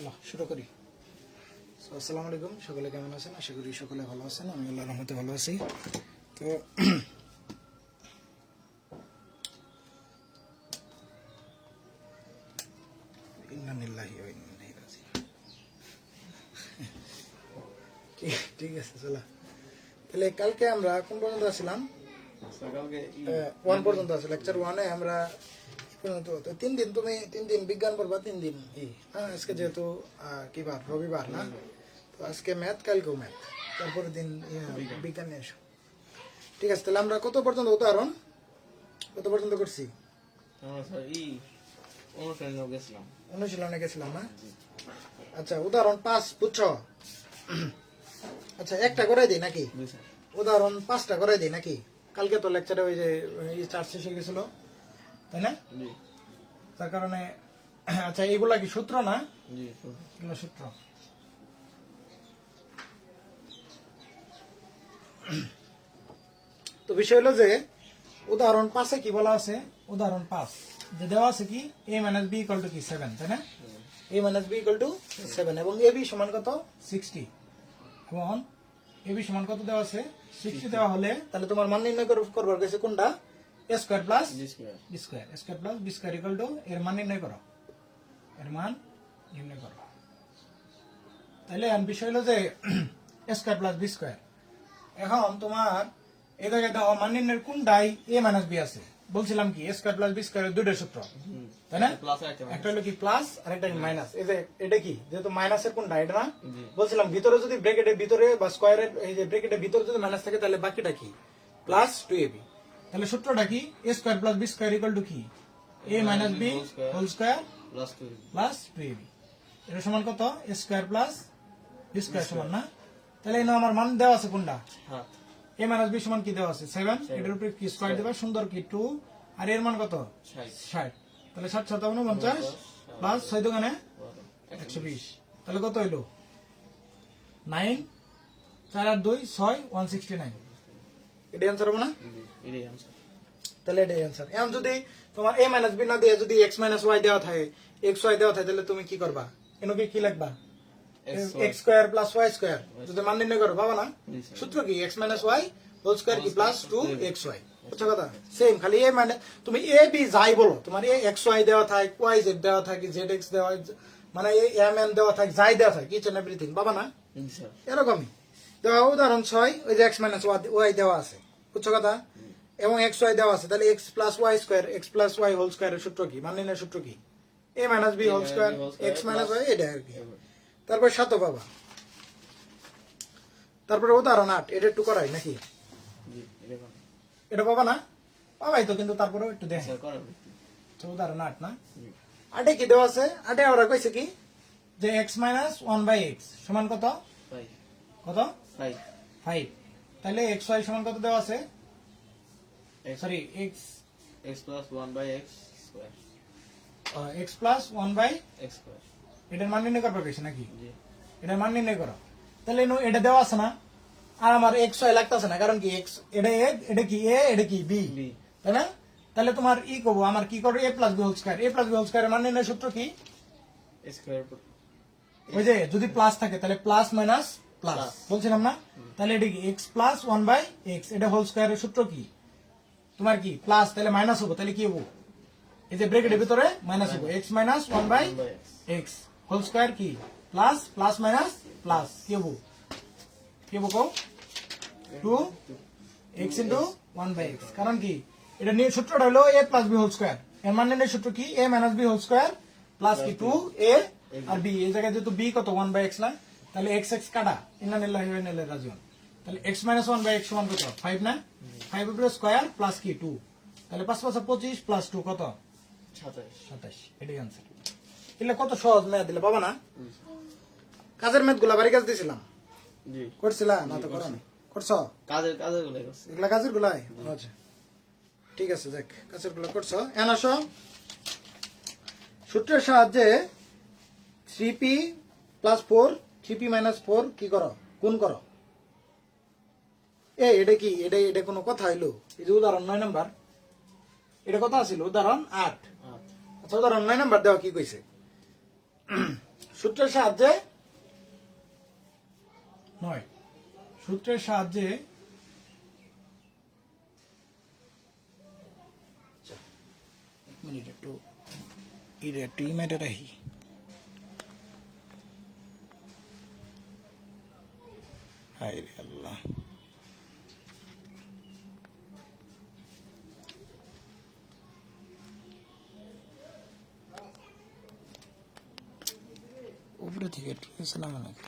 চলো শুরু করি। আসসালামু আলাইকুম, সকলে কেমন আছেন? আশা করি সকলে ভালো আছেন। আমি আল্লাহর রহমতে ভালো আছি। তো ঠিক আছে, চলো তাহলে কালকে আমরা কোন পর্যন্ত আসছিলাম? 1 পর্যন্ত আছে, লেকচার 1-এ আমরা তো 3 দিন তুমি 3 দিন বিজ্ঞান পড়বা, 3 দিন হ্যাঁ। আজকে যেহেতু কি বার, রবিবার না, তো আজকে ম্যাথ, কালকেও ম্যাথ, তারপরে দিন বিজ্ঞান নিয়ে এসো। ঠিক আছে, তাহলে আমরা কত পর্যন্ত উদাহরণ কত পর্যন্ত করছি? অনুশীলনে গেছিলাম না? আচ্ছা, উদাহরণ 5 বুঝছো? আচ্ছা, একটা করে দিই নাকি? উদাহরণ 5টা করে দিই নাকি? কালকে তো লেকচারে ওই যে চার্জ শেষ হয়ে গেছিল, তাই না? তার কারণে আচ্ছা, এইগুলা কি সূত্র না? এগুলো সূত্র। তো বিষয় হলো যে উদাহরণ 5-এ কি বলা আছে? উদাহরণ 5 যে দেওয়া আছে কি a - b = কি 7, তাই না? a - b = 7 এবং ab সমান কত? 60। এবং ab সমান কত দেওয়া আছে? 60 দেওয়া হলে তাহলে তোমার মান নির্ণয় করবার কাছে কোনটা? a² + b² a² + b² এর মান নির্ণয় করো, এর মান নির্ণয় করো। তাহলে বিষয় হলো যে a² + b²। এখন তোমার এই জায়গায় দেখো মান নির্ণয়ের কোনটাই a - b আছে? বলছিলাম কি a² + b² এর দুইটা সূত্র, তাই না? একটা হলো কি প্লাস আর একটা মাইনাস। এই যে এটা কি, যেহেতু মাইনাসের কোনটা এটা না, বলছিলাম ভিতরে যদি ব্র্যাকেটের ভিতরে বা স্কয়ারের এই যে ব্র্যাকেটের ভিতরে যদি মাইনাস থাকে তাহলে বাকিটা কি? Plus 2ab। তাহলে সূত্রটা কি? a² + b² কি a - b² + 2ab। এটা সমান কত? a² + b² সমান না? তাহলে এই আমার মান দেওয়া আছে কোনটা? a - b সমান কি দেওয়া আছে? 7। এটার উপরে কি স্কয়ার দেবা, সুন্দর কি 2, আর এর মান কত? 60। তাহলে 60 × 7 = 49 প্লাস 6 × 2 = 120। তাহলে কত হইলো? 9 4 আর 2 6 169। এটা आंसर হবে না? এটাই आंसर। তাহলে এটাই आंसर। এখন যদি তোমার a - b না দিয়ে যদি x - y দেওয়া থাকে, xy দেওয়া থাকে, তাহলে তুমি কি করবা? এনকে কি লিখবা? x² + y² যদি মান নির্ণয় করো, পাবা না? সূত্র কি? x - y হোল² কি প্লাস 2xy। বুঝছো কথা? সেম, খালি a মানে তুমি a b যাই বলো, তোমার a xy দেওয়া থাকে, yz দেওয়া থাকে, zx দেওয়া মানে a mn দেওয়া থাকে, যাই দেওয়া থাকে, ইচ এন্ড এভরিথিং, পাবা না? এরকমই। তো উদাহরণ 6 ওই যে x - y দেওয়া আছে, বুঝছো কথা? এবং xy দেওয়া আছে, তাহলে x + y² x + y হোল² এর সূত্র কি? মান নির্ণয়ের সূত্র কি? a - b হোল² x - y, এটা আর কি। তারপর 7 পাবা। তারপরে উদাহরণ 8, এটা একটু করাই নাকি? এটা পাবা না? পাবাই তো, কিন্তু তারপরেও একটু দেখো। উদাহরণ 8 না? 8-এ কি দেওয়া আছে? 8-এ ওরা কইছে কি যে x - 1/x সমান কত? কত? 5। তাহলে xy সমান কত দেওয়া আছে? Sorry, x + 1/x²। এটার মান নির্ণয় করবে বেশি নাকি? এটার মান নির্ণয় করো। তাহলে এটা দেওয়া আছে না, আর আমার xy লাগতেছে না, কারণ কি x এটা a, এটা কি a, এটা কি b, তাই না? তাহলে তোমার করব, আমার কি করবে? a + b হোল²। a + b হোল² এর মান নির্ণয়ের সূত্র কি? ওই যে যদি প্লাস থাকে তাহলে প্লাস মাইনাস প্লাস, বলছিলাম না? তাহলে এটা কি x + 1/x, এটা হোল² এর সূত্র কি? তোমার কি প্লাস, তাহলে মাইনাস হবে, তাহলে কি হবে? এই যে ব্র্যাকেটের ভিতরে মাইনাস হবে, x - 1/x হোল² কি প্লাস প্লাস মাইনাস প্লাস, কি হবে? কি হবে? 2x * 1/x। কারণ কি এটা নিয়ে সূত্রটা হলো a + b হোল²। এর মান নির্ণয়ের সূত্র কি? a - b হোল² প্লাস কি 2a আর b। এই জায়গায় যেহেতু b কত 1/x না, তাহলে x কাটা, ইন্না লিল্লাহি ওয়া ইন্না ইলাইহি রাজিউন। তাহলে x - 1/x সমান কত? 5 না? 5 এর স্কয়ার প্লাস কি 2, তাহলে 5 × 5 = 25 প্লাস 2 কত? 27। এটাই आंसर। এগুলা কত সহজ ম্যাথ, দিলে পাবা না? কাজের ম্যাথগুলা বাড়ি কাজ দিছিলাম, করছিলা না? তো করো না, করছো? এগুলা কাজের গুলাই। আচ্ছা ঠিক আছে, দেখ কাজের গুলা করছো। এখন আসো সূত্রের সাহায্যে 3p + 4 3p - 4 কি করো? গুণ করো। এটা কি? এটা কোনো কথা হইলো? এই যে উদাহরণ 9 নাম্বার, এটা কথা ছিল উদাহরণ 8। আচ্ছা, উদাহরণ 9 নাম্বার দেওয়া কি কইছে? সূত্রের সাহায্যে 9 সূত্রের সাহায্যে এক মিনিট একটু ইমেটে রাখি। হায় রে আল্লাহ, উপরে থেকে একটু গেছিলাম নাকি?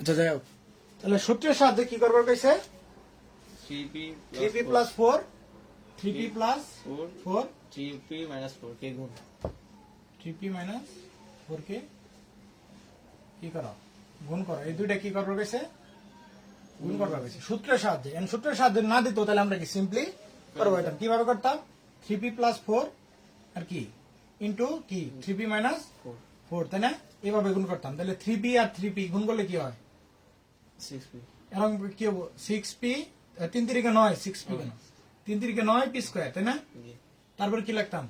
আচ্ছা যাই হোক, তাহলে সূত্রের সাহায্যে কি করবার কইছে? 3p plus 4 3p plus 4 3p minus 4 কে গুণ 3p মাইনাস 4 কে কি করো? গুণ করো। এই দুইটা কি করবার কইছে? গুণ করবার কইছে সূত্রের সাহায্যে। এন্ড সূত্রের সাহায্যে না দিত তাহলে আমরা কি সিম্পলি করবো এটা কিভাবে করতাম? 3p প্লাস 4 আর কি ইনটু কি 3p মাইনাস 4, তাই না? এইভাবে গুণ করতাম। তাহলে 3p আর 3p গুণ করলে কি হয়? 6p এরকম কি হবো? 6p 3 3 9 6p কেন? 3 3 9 p স্কয়ার, তাই না? জি তারপর কি লিখতাম?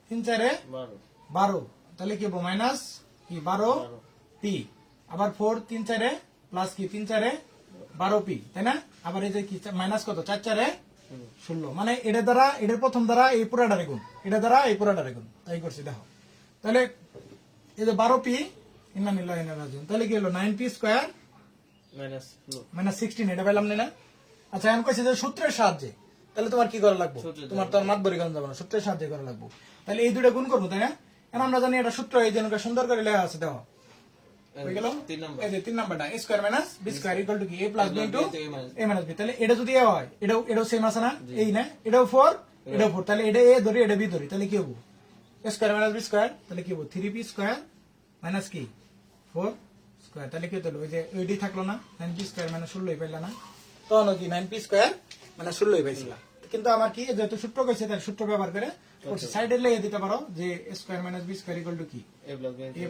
3 4 12, তাহলে কি হবো? মাইনাস কি 12 p, আবার 4 3 4 প্লাস কি 3 4 12 p, তাই না? আবার এই যে কি মাইনাস কত 4 4 16, মানে এটা দ্বারা এটার প্রথম দ্বারা এই পুরাটারে গুণ, এটা দ্বারা এই পুরাটারে গুণ, তাই করছি দেখো। তাহলে এই যে 12 p ইন্না নিল্লাহ ইন্না রাজিউন, তাহলে কি হলো 9 p স্কয়ার মাইনাস 16, এটা পেলাম না? আচ্ছা আমি কইছি যে সূত্রের সাহায্যে, তাহলে তোমার কি করা লাগবে? তোমার তো আর মাতবরি গান যাবে না, সূত্রের সাহায্যে করা লাগবে। তাহলে এই দুটো গুণ করবো, তাই না? এখন আমরা জানি এটা সূত্র, এই জন্য সুন্দর করে লেখা আছে দেখো। হয়ে গেল 3 নাম্বারটা a square minus b square equal to কি a plus b into a minus b। তাহলে এটা যদি a হয়, এটাও সেম আছে না? এই না, এটাও 4 এটাও 4, তাহলে এটা a ধরি এটা b ধরি, তাহলে কি হবে? a square minus b square, তাহলে কি হবে? 3p স্কয়ার মাইনাস কি 4 স্কয়ার, তাহলে কি হলো? ওই যে ওইডি থাকলো না, 9p স্কয়ার মাইনাস 16 পাইলা না? তখন কি 9p স্কয়ার মাইনাস 16 পাইছিলাম। কিন্তু আমার কি যেহেতু সূত্র কইছে তার সূত্র ব্যবহার করে করছি, সাইডে লিখে দিতে পারো যে a square minus b square equal to কি a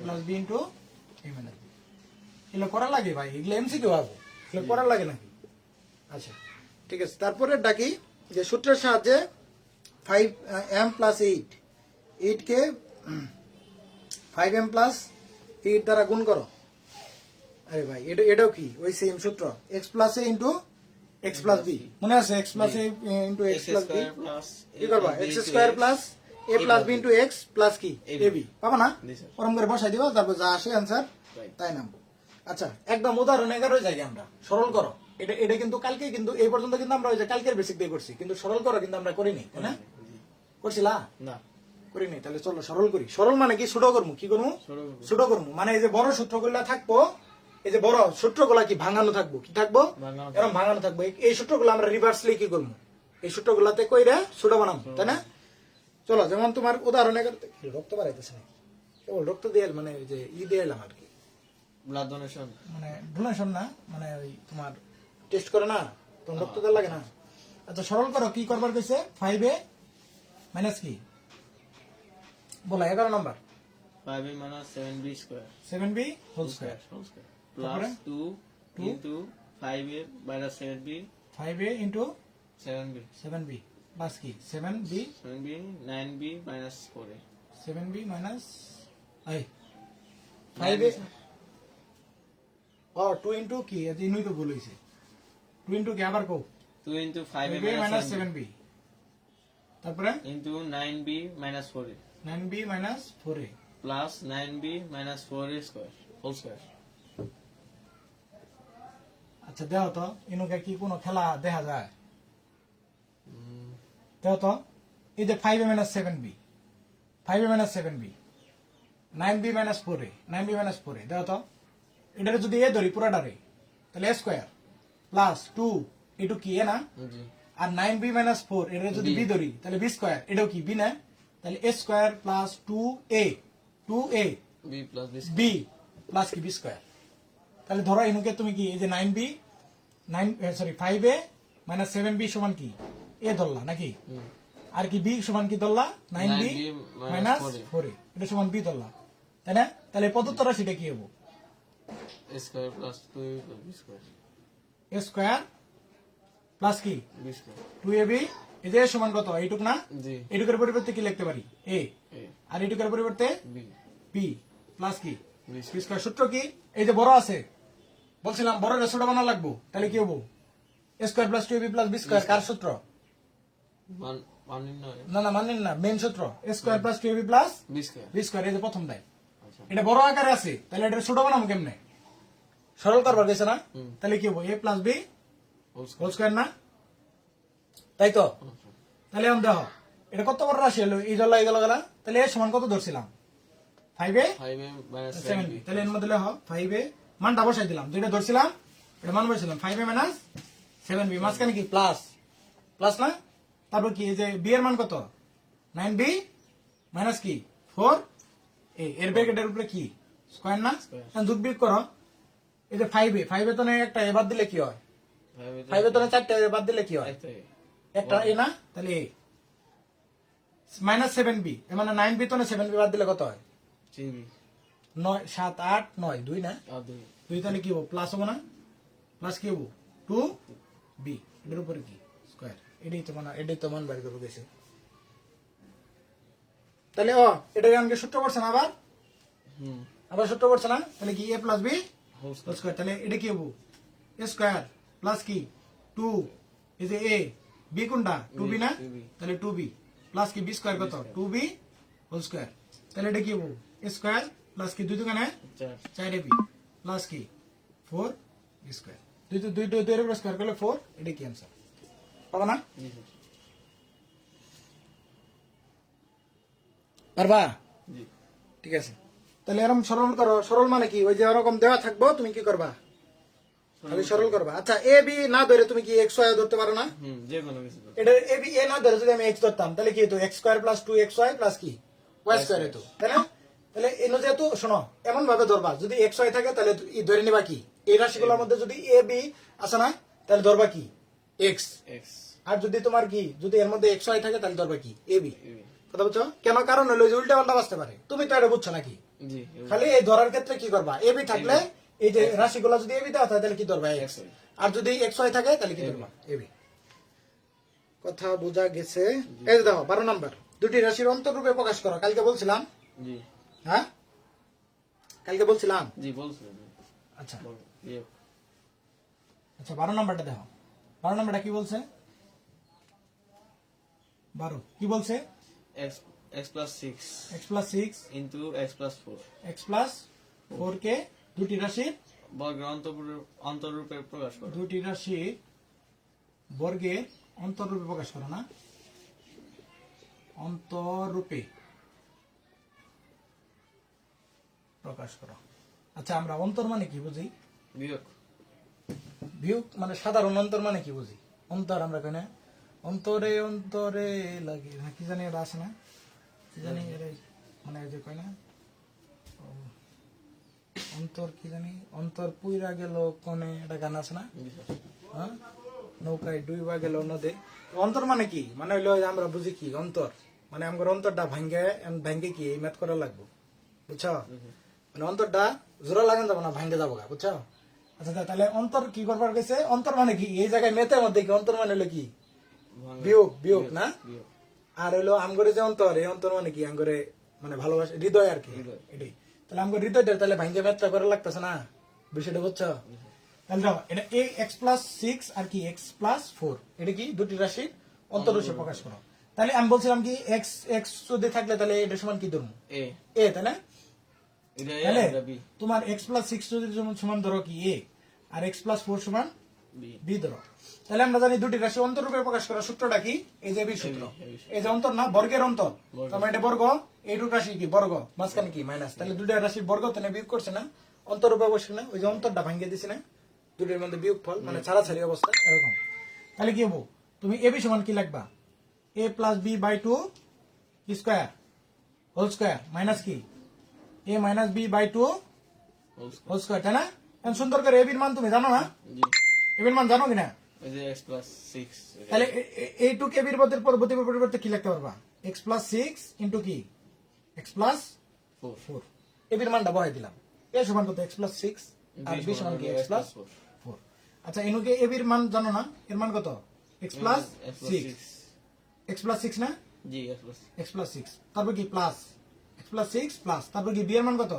plus b into a minus b। এগুলো করা লাগে ভাই, এগুলো এমসিকিউ হবে, এগুলো করা লাগে নাকি? আচ্ছা ঠিক আছে। তারপরে ডাকি যে সূত্রের সাহায্যে 5m প্লাস 8 কে 5m প্লাস 8 দ্বারা গুণ করো। আরে ভাই এটাও কি ওই সেম সূত্র, x plus a into x plus b, মনে আছে? x plus a into x plus b কি করবা? x square plus a plus b into x plus কি ab পাবা না? ওরকম করে বসাই দিবা, তারপর যা আসে आंसर তাই নামবো। আচ্ছা একদম উদাহরণ 11 জায়গায় আমরা সরল করো। এটা কিন্তু কালকে কিন্তু এই পর্যন্ত কিন্তু আমরা ওই যে কালকের বেসিক দিয়ে করছি, কিন্তু সরল করো কিন্তু আমরা করিনি, তাই না? করছিলা না? করিনি। তাহলে চলো সরল করি। সরল মানে কি? ছোট করবো। কি করবো? ছোট করবো। মানে এই যে বড় সূত্রগুলা থাকবো, এই যে বড় সূত্রগুলা কি ভাঙানো থাকবো, কি থাকবো? এরকম ভাঙানো থাকবো। এই সূত্রগুলো আমরা রিভার্সলি কি করবো? এই সূত্রগুলাতে কইরা ছোট বানাবো, তাই না? চলো যেমন তোমার উদাহরণে রক্ত বাড়াইতেছে নাকি? কেবল রক্ত দিয়ে মানে যে দিয়ে এলাম আর কি, ব্লাড ডোনেশন, মানে ডোনেশন না, মানে ওই তোমার টেস্ট করে না, তোমার রক্ত দেওয়া লাগে না। আচ্ছা সরল করো। কি করবার কইছে? 5a মাইনাস কি বলা 11 number 5a minus 7b square 7b whole square plus 2 into 5a minus 7b 5a into 7b plus কি 7b 9b minus 4a 7b minus I 5a और 2 into কি এত ইনুই তো ভুল হইছে। 2 into কি আবার কো 2 into 5a minus 7b, তারপরে into 9b minus 4a 9b minus 4a plus 9b minus 4a square whole square। আচ্ছা দেখো তো ইনুকে কি কোনো খেলা দেখা যায়? দেখো তো এই যে 5a minus 7b 5a minus 7b 9b minus 4a 9b minus 4a দেখো তো এটারে যদি এ ধরি পুরাটারে তাহলে a স্কয়ার প্লাস 2 এটু কি এ না, আর 9b minus 4 এটারে যদি b ধরি তাহলে b স্কয়ার, এটাও কি b না, তাহলে a square plus 2a b plus কি b স্কয়ার, তাহলে ধরো এনুকে তুমি কি এই যে 5a মাইনাস 7b সমান কি এ ধরলা নাকি আর কি বি সমান কি ধরলা 9b মাইনাস 4a এটা সমান বি ধরলা তাই না তাহলে প্রদত্ত রাশিটা কি হবো A square plus 2ab plus b square. a square plus কি b square. 2ab এই যে সমান কত এইটুক না জি এইটুকের পরিবর্তে কি লিখতে পারি a a আর এইটুকের পরিবর্তে b b প্লাস কি b বি square. স্কয়ার সূত্র কি এই যে বড় আছে বলছিলাম বড় রেশোটা বানা লাগবো তাহলে কি হবো a square plus 2ab plus b square কার সূত্র One in nine. না না মানেন না মেন সূত্র a square plus 2ab plus b square. b square এই যে প্রথম দেয় আচ্ছা এটা বড় আকারে আছে তাহলে এটা ছোট বানাবো কেমনে সরল করবার গেছে না তাহলে কি হবো a plus b whole square. Whole square না তাই তো তাহলে আমি দেখো এটা কত বড় রাশি হলো এই জল গেল গেলা তাহলে এর সমান কত ধরছিলাম 5a 5a minus 7b 7b. তাহলে এর মধ্যে লেখো 5a মানটা বসাই দিলাম যেটা ধরছিলাম এটা মান বসাইলাম 5a মাইনাস 7b মাঝখানে কি প্লাস প্লাস না তারপর কি এই যে b এর মান কত 9b মাইনাস কি 4 এর ব্র্যাকেটের উপরে কি স্কয়ার না এখন যোগ বিয়োগ করো এই যে 5a তো না একটা এ বাদ দিলে কি হয় 5 এ তো না চারটা এ বাদ দিলে কি হয় একটা এ না তাহলে এ মাইনাস 7b এ মানে 9b তো না 7b বাদ দিলে কত হয় 3b. 9 7 8 9 2 না আর 2. 2 তাহলে কি হবো প্লাস হবো না প্লাস কি হবো 2b এর উপরে কি স্কয়ার এটাই তো মান বের করবো গেছে তাহলে এটা আমাকে সূত্র পড়ছে না আবার সূত্র পড়ছে না তাহলে কি a plus b Whole whole square. Square তাহলে এটা কি হবো a স্কয়ার প্লাস কি 2 এই যে a b কোনটা 2b না 2b. তাহলে 2b প্লাস কি b স্কয়ার কত 2b হোল স্কয়ার তাহলে এটা কি হবো a স্কয়ার প্লাস কি 2 দুগুণে 4ab প্লাস কি 4 b স্কয়ার 2 এর উপর স্কয়ার করলে 4 এটা কি आंसर পাবো না জি স্যার. পারবা জি. ঠিক আছে তাহলে এরকম সরল করো সরল মানে কি ওই যে এরকম দেওয়া থাকবো তুমি কি করবা খালি সরল করবা আচ্ছা এ বি না ধরে তুমি কি এক্স ওয়াই ধরতে পারো না যে কোনো কিছু তো. এটা এ বি এ না ধরে যদি আমি এক্স ধরতাম তাহলে কি হতো x square plus 2 xy plus কি ওয়াই স্কয়ার হতো তাই না তাহলে এনো যেহেতু শোনো এমন ভাবে ধরবা যদি এক্স ওয়াই থাকে তাহলে ধরে নিবা কি এই রাশিগুলোর মধ্যে যদি এ বি আসে না তাহলে ধরবা কি এক্স x. আর যদি তোমার কি যদি এর মধ্যে এক্স ওয়াই থাকে তাহলে ধরবা কি এ বি AB. কথা বুঝছো কেন কারণ হলো যে উল্টা পাল্টা বাঁচতে পারে তুমি তো এটা বুঝছো নাকি জি. খালি এই ধরার ক্ষেত্রে কি করবা এবি থাকলে এই যে রাশিগুলো যদি এবি দেওয়া থাকে তাহলে কি ধরবা এক্স আর যদি এক্স ওয়াই থাকে তাহলে কি ধরবা এবি কথা বোঝা গেছে এই যে দেখো 12 নাম্বার দুটি রাশির অন্তররূপে প্রকাশ করো কালকে বলছিলাম জি. হ্যাঁ কালকে বলছিলাম জি বলছিলেন. আচ্ছা ইয়ে. আচ্ছা 12 নাম্বারটা দেখো 12 নাম্বারটা কি বলছে 12 কি বলছে x plus 6 x plus 6 into x plus 4. x plus 4 কে দুটি রাশির বর্গের অন্তররূপে প্রকাশ করে. দুটি রাশির বর্গের অন্তররূপে প্রকাশ করো না অন্তররূপে প্রকাশ করো আচ্ছা আমরা অন্তর মানে কি বুঝি বিয়োগ. বিয়োগ মানে সাধারণ অন্তর মানে কি বুঝি অন্তর আমরা কেন অন্তরে অন্তরে লাগে না কি জানি এটা আসে না কি জানি মানে ওই যে কয় না ও, অন্তর কি জানি অন্তর পুইরা গেল কোনে এটা গান আছে না জি স্যার. হ্যাঁ? নৌকায় ডুইবা গেল নদে অন্তর মানে কি মানে হইলো যে আমরা বুঝি কি অন্তর মানে আমার অন্তরটা ভাঙ্গে কি এই ম্যাথ করা লাগবো বুঝছো মানে অন্তরটা জোড়া লাগান যাবো না ভাঙ্গে যাবো গা, বুঝছো আচ্ছা তাহলে অন্তর কি করবার গেছে অন্তর মানে কি এই জায়গায় মেথের মধ্যে কি অন্তর মানে হলো কি বিয়োগ না বিয়োগ. আর হইলো আমগরে যে অন্তর এই অন্তর মানে কি আমগরে মানে ভালোবাসা হৃদয় আর কি হৃদয়. এটাই তাহলে আমগরে হৃদয়টা তাহলে ভাঙ্গে ম্যাথটা করা লাগতেছে না বিষয়টা বুঝছো তাহলে দেখো এটা a x প্লাস 6 আর কি x প্লাস 4 এটা কি দুটি রাশির অন্তররূপে প্রকাশ করো তাহলে আমি বলছিলাম কি x x যদি থাকলে তাহলে এটা সমান কি ধরবো a a তাই না এটা a তাহলে এটা b তোমার x প্লাস 6 যদি সমান ধরো কি a আর x প্লাস 4 সমান b b ধরো তাহলে আমরা জানি দুটি রাশি অন্তররূপে প্রকাশ করার সূত্রটা কি এই যে b সূত্র এই যে অন্তর না বর্গের অন্তর তার মানে এটা বর্গ এই দুটো রাশি কি বর্গ মাঝখানে কি মাইনাস তাহলে দুটো রাশির বর্গ তাহলে বিয়োগ করছে না অন্তররূপে বসে না ওই যে অন্তরটা ভাঙিয়ে দিছে না দুটোর মধ্যে বিয়োগ ফল মানে ছাড়াছাড়ি অবস্থা এরকম তাহলে কি হবো তুমি a b সমান কি লিখবা a plus b by 2 square whole square minus কি a minus b by 2 whole square. Whole square তাই না এখন সুন্দর করে এবির মান তুমি জানো না? জি এবির মান জানো কিনা? ওই যে x প্লাস 6 তাহলে এইটুকু এবির পরিবর্তে কি লিখতে পারবা? এক্স প্লাস 6 ইন্টু কি এক্স প্লাস 4 4 এবির মানটা বহাই দিলাম। এ সমান কত? এক্স প্লাস 6 আর বি সমান কি এক্স প্লাস 4। আচ্ছা এনুকে এবির মান জানো না? এর মান কত? এক্স প্লাস 6 এক্স প্লাস 6 না? জি x প্লাস এক্স প্লাস 6 তারপর কি প্লাস এক্স প্লাস 6 প্লাস তারপর কি বি এর মান কত?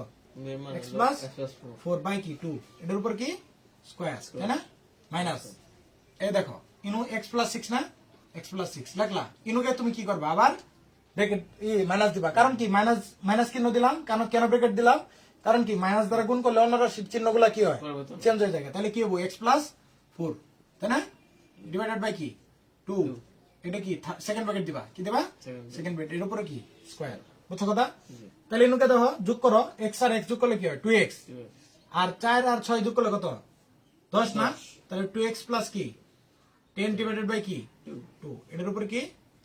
x x প্লাস 4 4 বাই কি 2 এটার উপর কি স্কয়ার তাই না মাইনাস এই দেখো ইনু x প্লাস 6 না x প্লাস 6 লাগলা ইনুকে তুমি কি করবে আবার ব্র্যাকেট মাইনাস দিবা কারণ কি মাইনাস চিহ্ন দিলাম কেন ব্র্যাকেট দিলাম কারণ কি মাইনাস দ্বারা গুণ করলে অন্য রাশির চিহ্নগুলো কি হয় পরিবর্তন। চেঞ্জ হয়ে যায় তাহলে কি হবে x প্লাস 4 তাই না ডিভাইডেড বাই কি 2 এটা কি সেকেন্ড ব্র্যাকেট দিবা কি দিবা Second সেকেন্ড ব্র্যাকেট এর উপরে কি স্কয়ার বুঝছো কথা তাহলে ইনুকে দেখো যোগ করো x আর x যোগ করলে কি হয় 2x আর 4 আর 6 যোগ করলে কত 10 না তাহলে 2x প্লাস কি 10 ডিভাইডেড বাই কি 2 এটার উপর কি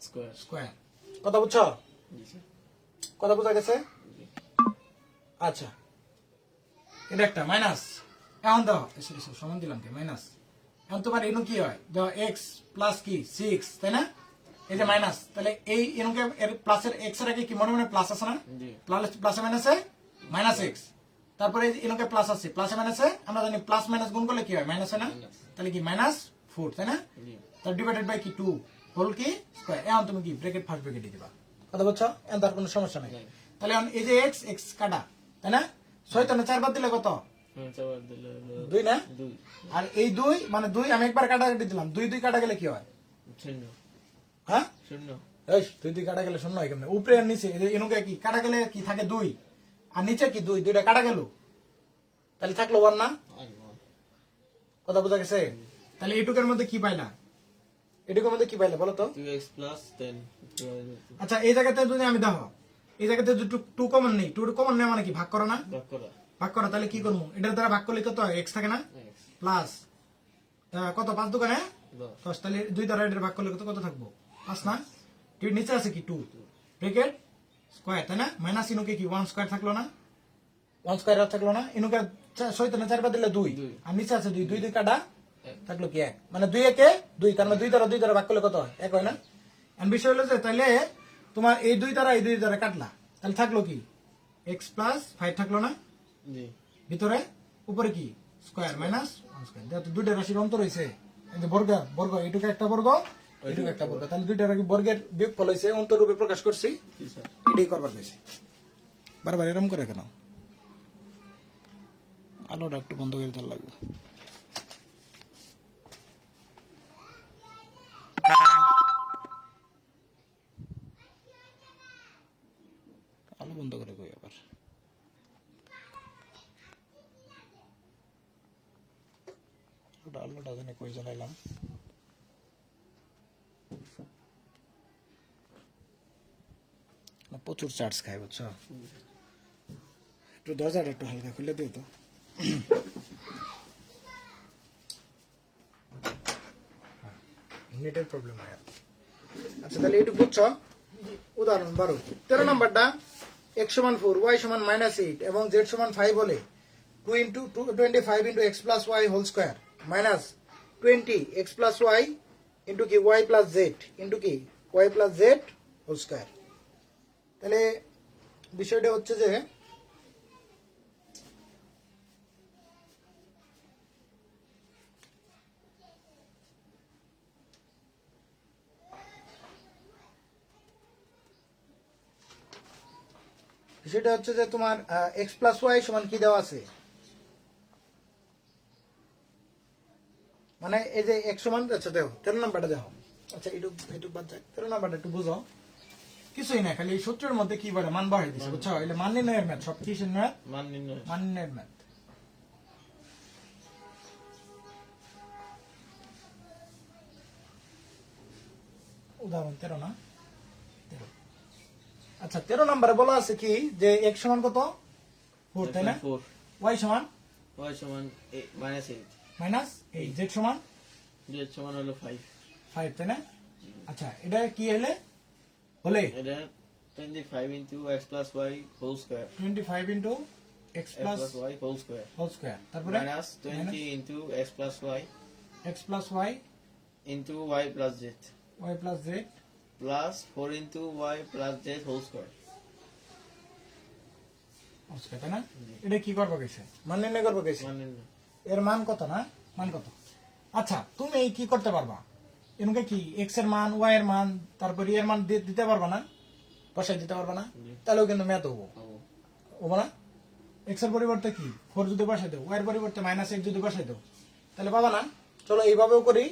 স্কয়ার স্কয়ার কথা বুঝছো জি স্যার কথা বোঝা গেছে আচ্ছা এটা একটা মাইনাস এখন দাও সমান দিলাম কি মাইনাস এখন তোমার এনু কি হয় দাও x প্লাস কি 6 তাই না এই যে মাইনাস তাহলে এই এনুকে এর প্লাসের x এর আগে কি মনে মনে প্লাস আছে না জি প্লাসে মাইনাসে মাইনাস x তারপরে এনুকে প্লাস আছে প্লাসে মাইনাসে আমরা জানি প্লাস মাইনাস গুণ করলে কি হয় মাইনাসে না Minus। তাহলে কি মাইনাস 4 তাই না জি তার ডিভাইডেড বাই কি 2 হোল কি স্কয়ার এখন তুমি কি ব্র্যাকেট ফার্স্ট ব্র্যাকেট দিয়ে দিবা কথা বুঝছো এখন তার কোনো সমস্যা নাই নাই। তাহলে এখন এই যে x কাটা তাই না 6 তানে 4 বাদ দিলে কত চার দিলে 2 না 2 আর এই 2 মানে 2 আমি একবার কাটাকাটি দিলাম 2 কাটা গেলে কি হয় শূন্য হ্যাঁ শূন্য এই 2 কাটা গেলে শূন্য হয় কেমনে উপরে আর নিচে এই যে এনুকে কি কাটা গেলে কি থাকে 2 আর নিচে কি 2টা কাটা গেল তাহলে থাকলো 1 না কথা বোঝা গেছে তাহলে এইটুকের মধ্যে কি পাইলা এটুকের মধ্যে কি পাইলা বলো তো 2x প্লাস 10 আচ্ছা এই জায়গাতে যদি আমি দেখো এই জায়গাতে 2 কমন নেই 2 কমন নেই মানে কি ভাগ করো না ভাগ করা ভাগ করো তাহলে কি করবো এটার দ্বারা ভাগ করলে কত x থাকে না x প্লাস কত 5 দোকানে 10 10 তাহলে 2 দ্বারা এটার ভাগ করলে কত থাকবো 5 না এর নিচে আছে কি 2 ব্র্যাকেট স্কয়ার তাই না মাইনাস ইনুকে কি 1 স্কয়ার থাকলো না 1 স্কয়ার আর থাকলো না ইনুকে 6 তানে 4 বাদ দিলে 2 আর নিচে আছে 2 কাটা থাকলো কি 1 মানে 2 একে 2 কারণ 2 দ্বারা ভাগ করলে কত হয় 1 হয় না এন্ড বিষয় হলো যে তাহলে তোমার এই 2 দ্বারা কাটলা তাহলে থাকলো কি x প্লাস 5 থাকলো না জি ভিতরে উপরে কি স্কয়ার মাইনাস 1 স্কয়ার যেহেতু দুইটা রাশির অন্তর হইছে এই যে বর্গ এইটুকু একটা বর্গ এইটুকু একটা বর্গ তাহলে দুইটা রাশি বর্গের বিয়োগফল হইছে অন্তর রূপে প্রকাশ করছি জি স্যার এটাই করবার হইছে বারবার এরকম করে কেন আলোটা একটু বন্ধ করে দিতে লাগবে আলো বন্ধ করে কই আবার আলোটা জানি কই জ্বালাইলাম প্রচুর চার্জ খায় বুঝছো একটু দরজাটা একটু হালকা খুলে দিও তো নেটের প্রবলেম হয় আচ্ছা তাহলে একটু বুঝছো উদাহরণ 13 নাম্বারটা x সমান 4 y সমান -8 এবং z সমান 5 হলে 2 into 25 into x plus y whole square minus 20 x plus y into কি y plus z into কি y plus z whole square তাহলে বিষয়টা হচ্ছে যে সেটা হচ্ছে যে তোমার x প্লাস ওয়াই সমান কি দেওয়া আছে মানে এই যে x সমান আচ্ছা দেখো 13 নাম্বারটা দেখো আচ্ছা একটু বাদ যাক 13 নাম্বারটা একটু বুঝো কিছুই না খালি এই সূত্রের মধ্যে কি বলে মান বহাই দিছে বুঝছো এলে মান নির্ণয়ের ম্যাথ সব কিসের ম্যাথ মান নির্ণয় মান নির্ণয়ের ম্যাথ উদাহরণ 13 না 13 আচ্ছা 13 নম্বরে বলা আছে কি যে x সমান কত 4 তাই না 4 y সমান y সমান -8 মাইনাস এই z সমান z সমান হলো 5 5 তাই না আচ্ছা এটা কি হলে এটা 25 into x plus y whole square 25 into x x plus plus y whole square whole square তারপরে minus 20 into x plus y x plus y into y plus z plus z plus 4 into y plus z whole square. whole square তাই না এটা কি করবো কইছে মান নির্ণয় করবো কইছে মানে এর মান কত না মান কত আচ্ছা তুমি এই কি করতে পারবা এরকম কি x এর মান y এর মান তারপর এর মান দিতে পারবা না বসাই দিতে পারবা না তাহলেও কিন্তু ম্যাথ হবো হবো না x এর পরিবর্তে কি 4 যদি বসাই দাও y এর পরিবর্তে -1 যদি বসাই দাও তাহলে পাবা না চলো এইভাবেও করি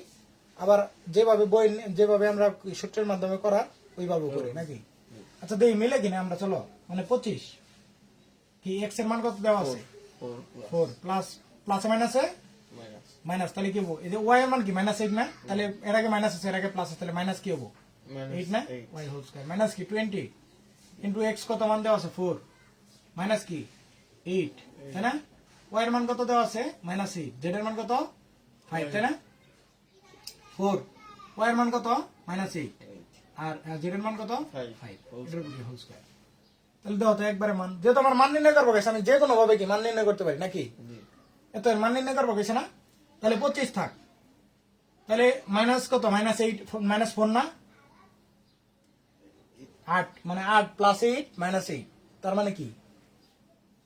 আবার যেভাবে বই যেভাবে আমরা সূত্রের মাধ্যমে করা ওইভাবেও করি নাকি আচ্ছা দেই মিলে কিনা আমরা চলো মানে 25 কি x এর মান কত দেওয়া আছে 4 4 প্লাস প্লাসে মাইনাসে minus মাইনাস তাহলে কি হবো এই যে y এর মান কি -8 না তাহলে এর আগে মাইনাস আছে এর আগে প্লাস আছে তাহলে মাইনাস কি হবো 8 না y হোল স্কয়ার মাইনাস কি 20 ইনটু x কত মান দেওয়া আছে 4 মাইনাস কি 8 তাই না y এর মান কত দেওয়া আছে -8 z এর মান কত 5 তাই না 4 y এর মান কত -8 আর z এর মান কত 5 এটার উপরে হোল স্কয়ার তাহলে দাও তো একবারে মান যেহেতু আমার মান নির্ণয় করবো গেছে আমি যে কোনো ভাবে কি মান নির্ণয় করতে পারি নাকি এত এর মান নির্ণয় করবো গেছে না তাহলে 25 থাক তাহলে মাইনাস কত -8 -4 না 8 মানে 8 প্লাস 8 মাইনাস 8 তার মানে কি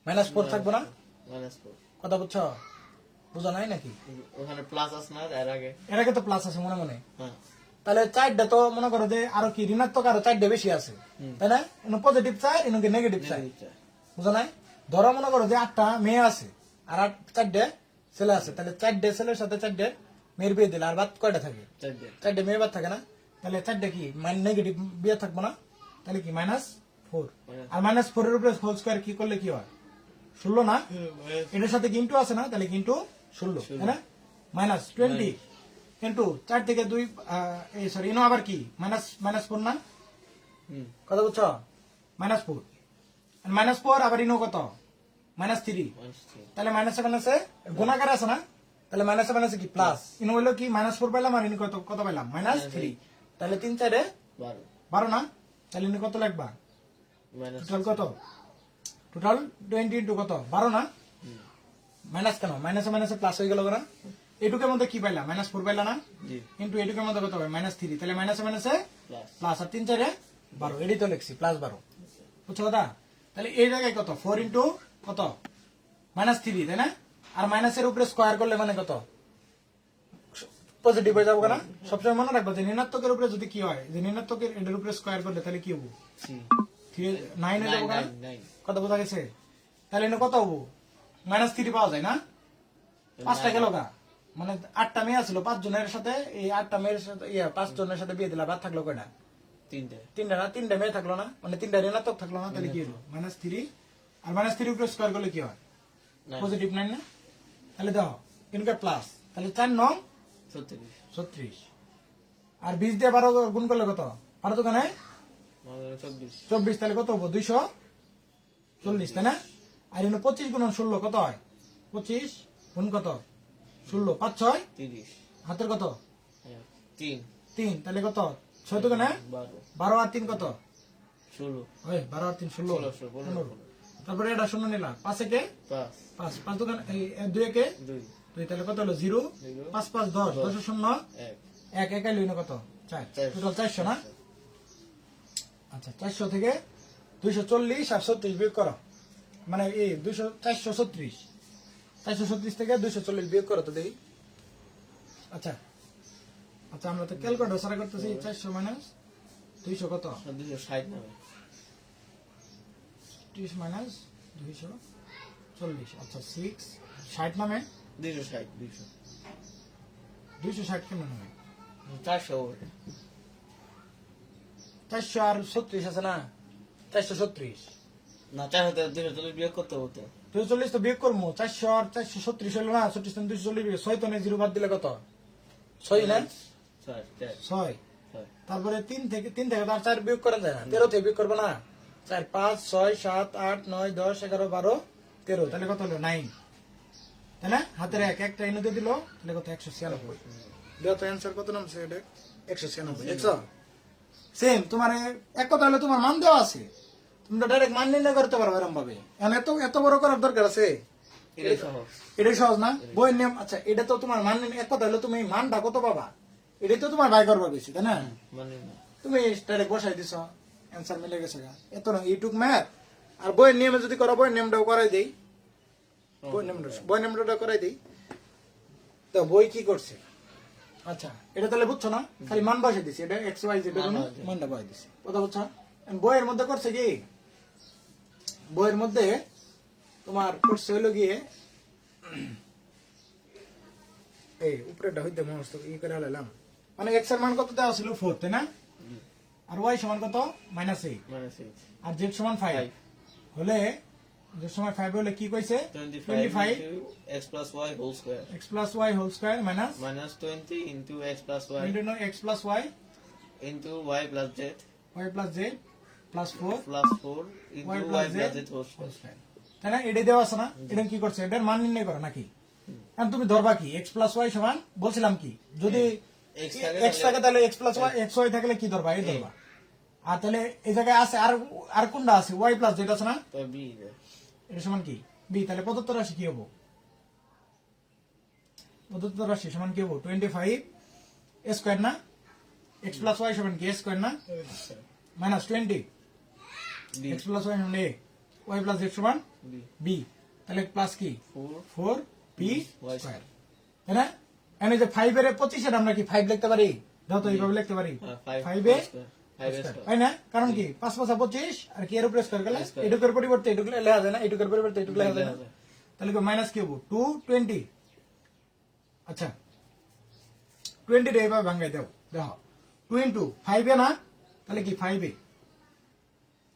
-4 থাকবো না minus 4 কথা বুঝছো বুঝা নাই নাকি ওখানে প্লাস আছে না এর আগে এর আগে তো প্লাস আছে মনে মনে হ্যাঁ তাহলে 4টা তো মনে করো যে আরো কি ঋণাত্মক আরো 4টা বেশি আছে তাই না এনো পজিটিভ চাই এনো কি নেগেটিভ চাই বুঝা নাই ধরো মনে করো যে 8টা মেয়ে আছে আর 4টা ছেলে আছে তাহলে 4টা ছেলের সাথে 4টা মেয়ের বিয়ে দিলে আর বাদ কয়টা থাকে 4টা মেয়ে বাদ থাকে না তাহলে 4টা কি নেগেটিভ বিয়ে থাকবো না তাহলে কি -4 আর -4 এর উপরে হোল স্কয়ার কি করলে কি হয় 16 না এটার সাথে কি ইনটু আছে না তাহলে কি ইনটু 16 তাই না -20 ইনটু 4 থেকে 2 এই সরি ইনো আবার কি -4 না কত বুঝছো -4 আর -4 আবার ইনো কত -3 তাহলে মাইনাসে মাইনাসে গুণাকার আছে না তাহলে মাইনাসে মাইনাসে কি প্লাস ইনো হইলো কি -4 পাইলাম আর ইনো কত কত পাইলাম -3 তাহলে 3 4 এ 12 না তাহলে ইনো কত লাগবা টোটাল কত টোটাল 20 ইনটু কত 12 না মাইনাস কেন মাইনাসে মাইনাসে প্লাস হয়ে গেল না এটুকের মধ্যে কি পাইলা -4 পাইলা না ইনটু এটুকের মধ্যে কত হবে -3 তাহলে মাইনাসে মাইনাসে প্লাস আর 3 4 এ 12 এডি তো লিখছি +12 বুঝছো কথা তাহলে এই জায়গায় কত 4 ইনটু কত -3 তাই না আর মাইনাসের উপরে স্কয়ার করলে মানে কত পজিটিভ হয়ে যাবো না সবসময় মনে রাখবো যে ঋণাত্মকের উপরে যদি কি হয় যে ঋণাত্মকের এর উপরে স্কয়ার করলে তাহলে কি হবো 9 হয়ে যাবো না কত বোঝা গেছে তাহলে এনে কত হবো -3 পাওয়া যায় না 5টা গেল গা মানে 8টা মেয়ে ছিল 5 জনের সাথে এই 8টা মেয়ের সাথে 5 জনের সাথে বিয়ে দিলা বাদ থাকলো কয়টা 3টা মেয়ে থাকলো না মানে 3টা ঋণাত্মক থাকলো না তাহলে কি হলো -3 আর -3 উপরে স্কয়ার করলে কি হয় পজিটিভ 9 না তাহলে দাও ইনকা প্লাস তাহলে 4 9 36 আর 20 দিয়ে 12 গুণ করলে কত 12 তো কেন 24 তাহলে কত হবো 240 তাই না আর এনে 25 গুণ 16 কত হয় 25 গুণ কত 16 5 6 30 হাতের কত 3 তাহলে কত 6 তো কেন 12 আর 3 কত 16 ওই 12 আর 3 16 15 তারপরে এটা শূন্য নিলাম 5 একে 5 5 দোকান এই 2 একে 2 তাহলে কত হলো 0 5 5 10 10 0 1 1 লইনো কত 4 টোটাল 400 না আচ্ছা 400 থেকে 240 আর 36 বিয়োগ করো মানে এই 436 থেকে 240 বিয়োগ করো তো দেখি আচ্ছা আচ্ছা আমরা তো ক্যালকুলেটর সারা করতেছি 400 মাইনাস 200 কত 260 নামে 30 মাইনাস 240 আচ্ছা 6 60 নামে 260 কেমন নামে 400 400 আর 36 আছে না 436 না 400 240 বিয়োগ করতে হতো 240 তো বিয়োগ করবো 400 আর 436 হলো না 36 থেকে 240 6 তো নেই 0 বাদ দিলে কত 6 না 6 তারপরে 3 থেকে আর 4 বিয়োগ করা যায় না 13 থেকে বিয়োগ করবো না 4 5 6 7 8 9 10 11 12 13 তাহলে কত হলো 9 তাই না হাতের একটা এনে দিল তাহলে কত 196 দেখো তো অ্যানসার কত নামছে এটা 196 দেখছো সেম তোমার এক কথা হলো তোমার মান দেওয়া আছে তোমরা ডাইরেক্ট মান নির্ণয় করতে পারবে এরকম ভাবে। এখন এত এত বড় করার দরকার আছে? এটাই সহজ। এটাই সহজ না? বইয়ের নিয়ম। আচ্ছা, এটা তো তোমার মান নির্ণয়, এক কথা হলো তুমি মানটা কত পাবা, এটাই তো তোমার বাই করবা বেশি, তাই না? মানে না। তুমি ডাইরেক্ট বসাই দিছ, অ্যান্সার মিলে গেছে গা। এত না ইউটিউব ম্যাথ। আর বইয়ের নিয়মে যদি করো, বইয়ের নিয়মটাও করাই দেই, বইয়ের নিয়মটা করাই দেই। তো বই কি করছে? আচ্ছা, এটা তাহলে বুঝছো না, খালি মান বসাই দিছি, এটা এক্স ওয়াই জেড এর মানটা বসাই দিছি, কথা বুঝছো? বইয়ের মধ্যে করছে কি, বইয়ের মধ্যে তোমার করছে হইলো গিয়ে এই উপরেটা হইতে মস্ত ই করে আলাম, মানে এক্স এর মান কত দেওয়া ছিল 4, তাই না? আর ওয়াই সমান কত? -8, -8 আর জেড সমান 5 হলে, জেড সমান 5 হলে কি কইছে? 25 x plus y whole square x plus y whole square minus minus 20 into x plus y into x plus y into y plus z plus z plus 4 plus 4 into y y plus plus z z whole whole square. square, তাই না? এটা দেওয়া আছে না? এটা কি করছে? এটার মান নির্ণয় করো নাকি? এখন তুমি ধরবা কি x plus y সমান, বলছিলাম কি, যদি x x থাকে তাহলে x plus y, x y থাকলে কি ধরবা? এই ধরবা। আর তাহলে এই জায়গায় আছে আর কোনটা আছে? y plus z আছে না? তো b there. এটা সমান কি? b। তাহলে প্রদত্ত রাশি কি হবো? প্রদত্ত রাশি সমান কি হবো? 25 স্কয়ার না? x plus y সমান কি স্কয়ার না? minus 20 b x plus y সমান a, y plus z সমান b b। তাহলে প্লাস কি? 4 4p y স্কয়ার, তাই না? এখানে যে 5 এর 25 এর আমরা কি 5 লিখতে পারি? দাও তো এইভাবে লিখতে পারি, 5 এ 5 স্কয়ার, তাই না? কারণ কি 5 5 25 আর কি এর উপরে স্কয়ার গেলে এটুকুর পরিবর্তে এটুকু লেখা যায় না, এটুকুর পরিবর্তে এটুকু লেখা যায় না। তাহলে কি মাইনাস কি হবো? 220। আচ্ছা, 20 রে এভাবে ভাঙাই দাও, দেখো 2 ইনটু 5 এ না, তাহলে কি 5 এ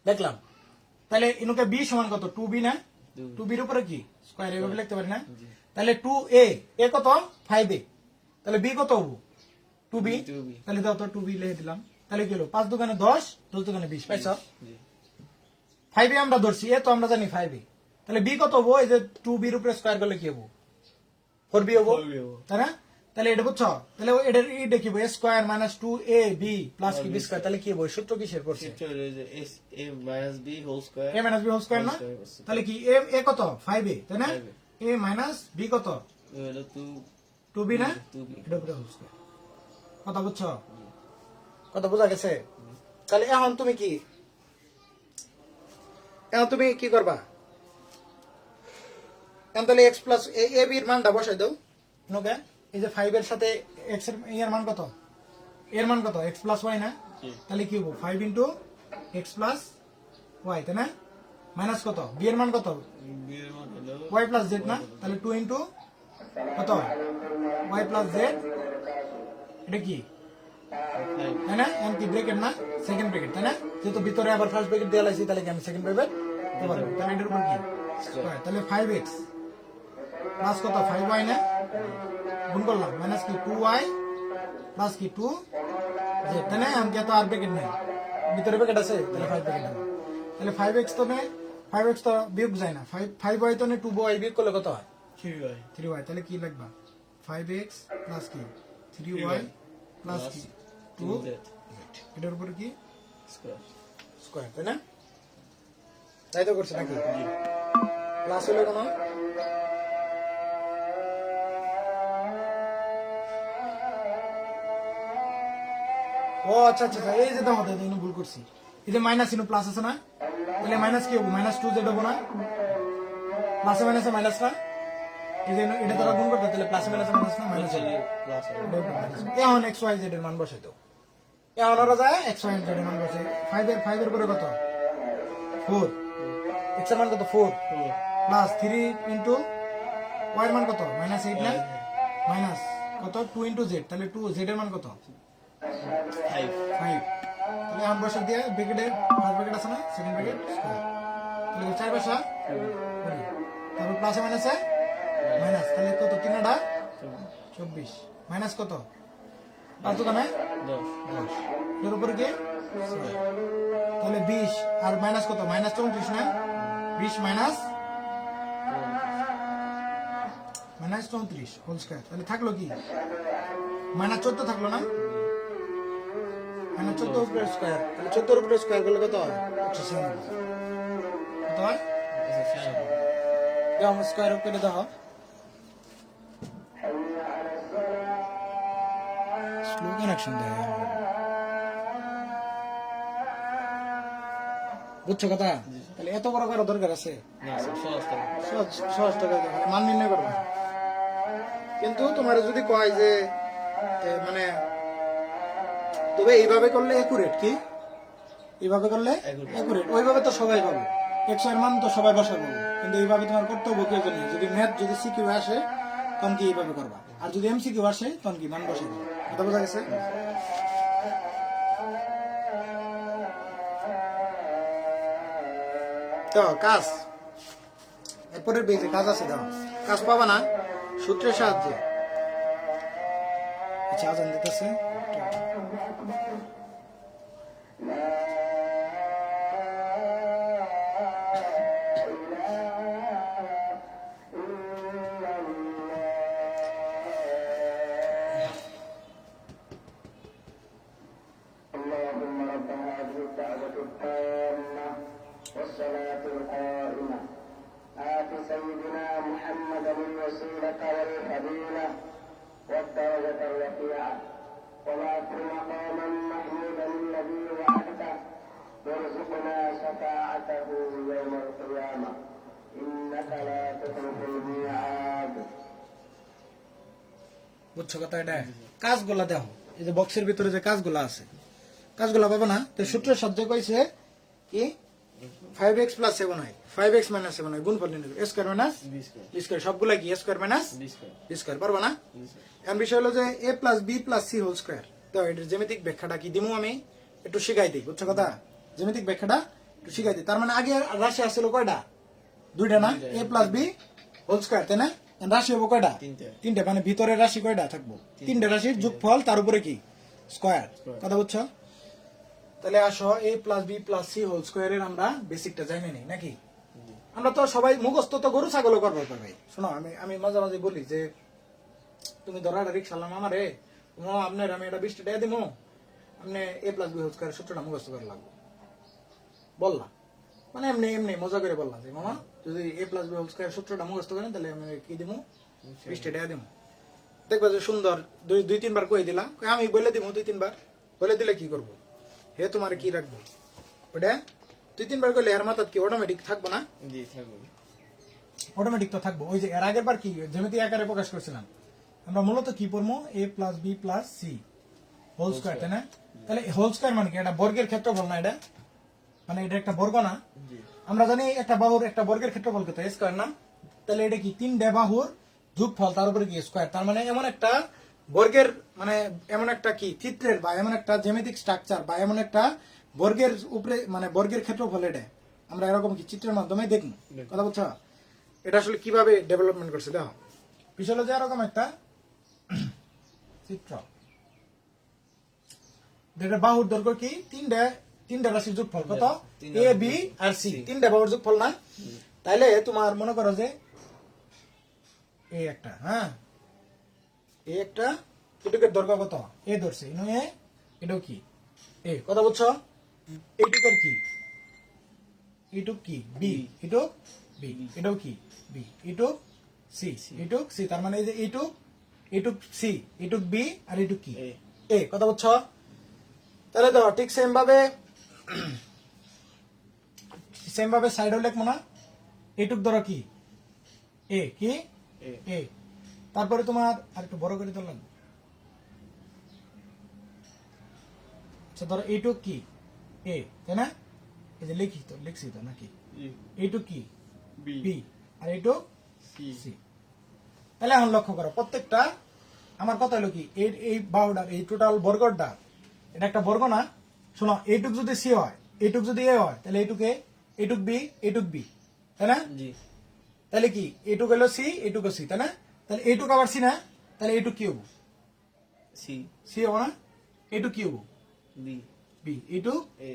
দেখলাম। তাহলে ইনুকে b সমান কত? 2b না? 2b এর উপরে কি স্কয়ার, এভাবে লিখতে পারি না? তাহলে 2a, এ কত? 5a, তাহলে b কত হবো? 2b। 2b তাহলে দাও তো 2b লিখে দিলাম। তাহলে কি হলো? 5 দোকানে 10, 10 দোকানে 20, পাইছো? জি 5a আমরা ধরছি, এ তো আমরা জানি 5a। তাহলে b কত হবো? এই যে 2b এর উপরে স্কয়ার করলে কি হবো? 4b হবো, 4b হবো। তাই না? তাহলে এটা বুঝছো? তাহলে এটার ই দেখিব, a square minus 2ab plus কি b স্কয়ার, তাহলে কি হবো? সূত্র কিসের পড়ছে? Picture is a minus b whole square a minus b whole square না? whole square. তাহলে কি a কত? 5a, তাই না? 5a a মাইনাস b কত? হলো 2b না? 2b এটা উপরে হোল স্কয়ার, কথা বুঝছো? কথা বোঝা গেছে? তাহলে এখন তুমি কি করবা? এখন তাহলে x প্লাস a b এর মানটা বসাই দাও। নোকে এই যে 5 এর সাথে x এর মান কত? এর মান কত? x প্লাস y না? জি। তাহলে কি হবো? 5 ইনটু x প্লাস y, তাই না? মাইনাস কত? b এর মান কত? b এর মান হলো y প্লাস z না? তাহলে 2 ইনটু কত? y প্লাস z, এটা কি? 5 তাই না? এম কি ব্র্যাকেট না? সেকেন্ড ব্র্যাকেট, তাই না? যেহেতু ভিতরে আবার ফার্স্ট ব্র্যাকেট দেওয়া আছে, তাহলে কি আমি সেকেন্ড ব্র্যাকেট দিতে পারবো? তাহলে এটার উপর কি স্কয়ার, তাহলে 5x প্লাস কত? 5y না? গুণ করলাম, মাইনাস কি 2y প্লাস কি 2z, তাই না? আমি তো আর ব্র্যাকেট নাই, ভিতরে ব্র্যাকেট আছে, তাহলে 5 ব্র্যাকেট হবে। তাহলে 5x তো নেই, 5x তো বিয়োগ যায় না, 5y তো নেই, 2y বিয়োগ করলে কত হয়? 3y 3y। তাহলে কি লিখবা? 5x প্লাস কি 3y প্লাস কি 2z, 2z এটার উপরে কি square স্কয়ার, তাই না? তাই তো করছে নাকি? প্লাস হলো কেন? ও আচ্ছা আচ্ছা, এই যে দাও দাদা, ইনু ভুল করছি। এই যে মাইনাস ইনু প্লাস আছে না? তাহলে মাইনাস কি হবো? মাইনাস 2z হবো না? প্লাসে মাইনাসে মাইনাস না? এই যে এটা তোরা গুণ করতে, তাহলে প্লাসে মাইনাসে মাইনাস না? মাইনাস হবে। plus এখন x y z এর মান বসাই দাও। এখন ওরা যায় x y z এর মান বসাই। 5 এর উপরে কত? 4। x এর মান কত? 4 প্লাস 3 ইনটু y এর মান কত? -8 না? মাইনাস কত? 2 ইনটু z, তাহলে 2 z এর মান কত? 5 5। তাহলে এখন বসা দিয়ে ব্র্যাকেটে ফার্স্ট ব্র্যাকেট আছে না? সেকেন্ড ব্র্যাকেট স্কয়ার, তাহলে 4 বসা 20, তারপর প্লাসে মাইনাসে মাইনাস, তাহলে কত? 3 আটা 24 মাইনাস কত? 5 দোকানে 10 10, এর উপরে কি স্কয়ার, তাহলে 20 আর মাইনাস কত? মাইনাস 34 না? 20 মাইনাস 34 হোল স্কয়ার, তাহলে থাকলো কি? মাইনাস 14 থাকলো না? মাইনাস 14 উপরে স্কয়ার, তাহলে 14 উপরে স্কয়ার করলে কত হয়? 197। কত হয় It's a 96. দাও স্কয়ার রুট করে দাও স্লো কানেকশন দেয় বুঝছো কথা তাহলে এত বড় করার দরকার আছে No, it's a 96. সহজ টাকা মান নির্ণয় করবে কিন্তু তোমার যদি কয় যে মানে তবে এইভাবে করলে একুরেট কি এইভাবে করলে একুরেট ওইভাবে তো সবাই পাবে এক্স এর মান তো সবাই বসাবো কিন্তু এইভাবে তোমার কর্তব্য কি জন্য যদি ম্যাথ যদি সিকিউ আসে তখন কি এইভাবে করবা আর যদি এমসিকিউ আসে তখন কি মান বসাবো কথা বোঝা গেছে তো কাজ এরপরের পেজে কাজ আছে দাও কাজ পাবা না সূত্রের সাহায্যে আচ্ছা আজান দিতেছে اللهم رب هذه الدعوة التامة والصلاة القائمة آت سيدنا محمدا الوسيلة والفضيلة والدرجة الرفيعة وبعثه مقاما محمودا الذي وعدته وارزقنا شفاعته يوم القيامة إنك لا تخلف الميعاد. বুঝছো কথা এটা কাজগুলা দেখো এই যে বক্সের ভিতরে যে কাজগুলা আছে কাজগুলা পাবো না তো সূত্রের সাহায্যে কইছে কি 5x + 7 হয় 5x - 7 হয় গুণফল নির্ণয় a square minus B square. b square সবগুলা কি a square minus B square. b square পারবো না B square. এখন বিষয় হলো যে a + b + c whole square তো এটার জ্যামিতিক ব্যাখ্যাটা কি দিমু আমি একটু শিখাই দিই বুঝছো কথা জ্যামিতিক ব্যাখ্যাটা একটু শিখাই দিই তার মানে আগে রাশি আসছিল কয়টা দুইটা না a + b হোল স্কয়ার তাই না এখন রাশি হবো কয়টা তিনটে। তিনটে মানে ভিতরের রাশি কয়টা থাকবো তিনটে রাশির যোগফল তার উপরে কি স্কয়ার কথা বুঝছো তাহলে আসো a + b + c হোল স্কয়ারের আমরা বেসিকটা জানি নেই নাকি আমরা তো সবাই মুখস্থ তো গরু ছাগলও করবো ভাই শোনো আমি মাঝে মাঝে বলি যে তুমি ধরো একটা রিক্সা আনলাম আমারে আপনার আমি এটা 20 টাকা দিব আপনি a + b হোল স্কয়ারের সূত্রটা মুখস্থ করে লাগবে বললাম মানে এমনি এমনি মজা করে বললাম যে মামা যদি a + b হোল স্কয়ারের সূত্রটা মুখস্থ করেন তাহলে আমি কি দিব 20 টাকা দিব দেখবা যে সুন্দর দুই তিনবার কই দিলাম আমি বলে দিব দুই তিনবার বলে দিলে কি করব হে তোমার কি রাখবো ওটা দুই তিনবার করলে এর মাথাত কি অটোমেটিক থাকবো না জি থাকবে অটোমেটিক তো থাকবো ওই যে এর আগের বার কি জ্যামিতি আকারে প্রকাশ করছিলাম আমরা মূলত কি পড়বো a + b + c whole square তাই না তাহলে হোল স্কয়ার মানে কি এটা বর্গের ক্ষেত্রফল না এটা মানে এটা একটা বর্গ না জি আমরা জানি একটা বাহুর একটা বর্গের ক্ষেত্রফল কত স্কয়ার না তাহলে এটা কি তিনটে বাহুর যোগফল তার উপরে কি স্কয়ার তার মানে এমন একটা বর্গের মানে এমন একটা কি চিত্রের বা এমন একটা জ্যামিতিক স্ট্রাকচার বা এমন একটা বর্গের উপরে মানে বর্গের ক্ষেত্রফল এটা আমরা এরকম কি চিত্রের মাধ্যমে দেখবো কথা বলছো এটা আসলে কিভাবে ডেভেলপমেন্ট করছে দেখো বিষয় হলো যে এরকম একটা চিত্র যেটা বাহুর দৈর্ঘ্য কি তিনটা রাশির যোগফল কত এ বি আর সি তিনটা বাহুর যোগফল না তাইলে তোমার মনে করো যে এই একটা হ্যাঁ এই একটা এটুকের দৈর্ঘ্য কত এ ধরছে ইনো এ এটাও কি এ কথা বুঝছো এইটুকের কি এইটুক কি বি এটুক বি এটাও কি বি এটুক সি এটুক সি তার মানে এই যে এইটুক সি এটুক বি আর এটুক কি A. এ কথা বুঝছো তাহলে দেখো ঠিক সেম ভাবে সাইডও লিখবো না এইটুক ধরো কি এ কি A. এ তারপরে তোমার আর একটু বড় করে ধরলাম আচ্ছা ধরো এইটুক কি এ তাই না এই যে লিখছি তো নাকি জি এইটুক কি B বি আর এইটুক C সি তাহলে এখন লক্ষ্য করো প্রত্যেকটা আমার কথা হলো কি এই বাহুটার এই টোটাল বর্গটা এটা একটা বর্গ না শোনো এইটুক যদি সি হয় এইটুক যদি এ হয় তাহলে এইটুক এ এইটুক বি তাই না জি তাহলে কি এইটুক হলো সি এইটুক সি তাই না তাহলে এইটুক আবার সি না তাহলে এইটুক কি হবো C সি হবো না এইটুক কি হবো B বি এইটুক A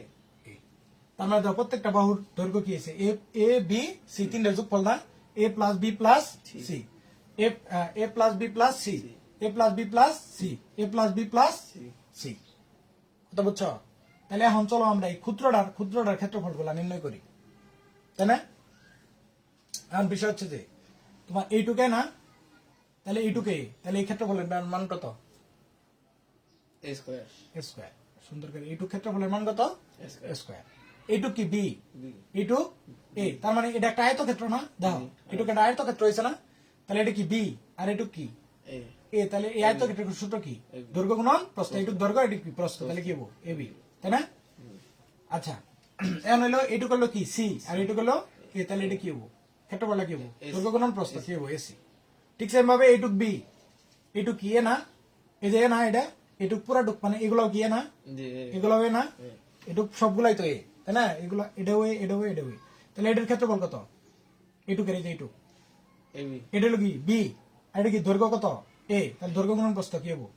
তার মানে দেখো প্রত্যেকটা বাহুর দৈর্ঘ্য কি আছে এ বি সি তিনটা যোগফল না a + b + c a + b + c a + b + c a + b + c কথা বুঝছো তাহলে এখন চলো আমরা এই ক্ষুদ্রটার ক্ষেত্রফলগুলো নির্ণয় করি তাই না এখন বিষয় হচ্ছে যে তোমার এইটুকে না, তাহলে এইটুকে, তাহলে এই ক্ষেত্রফলের মান কত? A square. স্কোয়ার। সুন্দর করে এইটুক ক্ষেত্রফলের মান কত? স্কোয়ার। এইটুক কি বি, B. এইটুক এ, তার মানে এটা একটা আয়তক্ষেত্র না? দেখো এইটুক একটা আয়তক্ষেত্র হয়েছে না? তাহলে এটা কি বি আর এইটুক কি A. এ, তাহলে এই আয়তক্ষেত্রের সূত্র কি? দৈর্ঘ্য গুণন প্রস্থ। এইটুক দৈর্ঘ্য, এইটুক কি প্রস্থ, তাহলে কি হবো? এ বি, তাই না? আচ্ছা, এখন হলো এইটুক হলো কি সি আর এইটুক হলো এ, তাহলে এটা কি হবো? ক্ষেত্রফলটা কি হবো? দৈর্ঘ্য গুণন প্রস্থ কি হবো? এসি। ঠিক সেম ভাবে এইটুক বি, এইটুক কি এ না, এই যে এ না, এটা এইটুক পুরাটুক মানে এগুলো কি এ না, The এগুলো এ না, এটুক সবগুলাই তো এ, তাই না? এগুলো এটাও এ, এটাও এ, এটাও এ। তাহলে এটার ক্ষেত্রফল কত? এইটুকের এই যে এইটুক, A B. এটা হলো কি বি আর এটা কি দৈর্ঘ্য কত? এ, তাহলে দৈর্ঘ্য গুণন প্রস্থ কি হবো?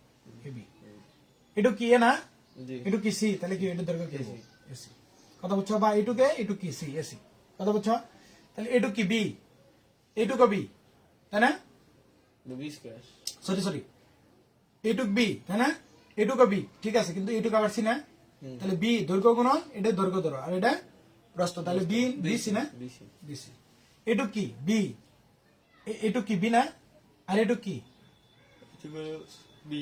A B. এটুক কি এ না, The এটুক কি সি, তাহলে কি এটা দৈর্ঘ্য কি হবো? এসি। কথা বুঝছো? বা এইটুকে এইটুক কি সি, এসি। কথা বুঝছো? তাহলে এটুক কি বি, এইটুকও বি, তাই না? the B square. Sorry sorry, এইটুক বি, তাই না? এইটুকও বি, ঠিক আছে, কিন্তু এইটুক আবার সি না? তাহলে বি দৈর্ঘ্য গুণন এটা দৈর্ঘ্য ধরো আর এটা প্রস্থ, তাহলে বি বি সি না? B C. বিসি। এটুক কি বি, এটুক কি বি না, আর এটুক কি B.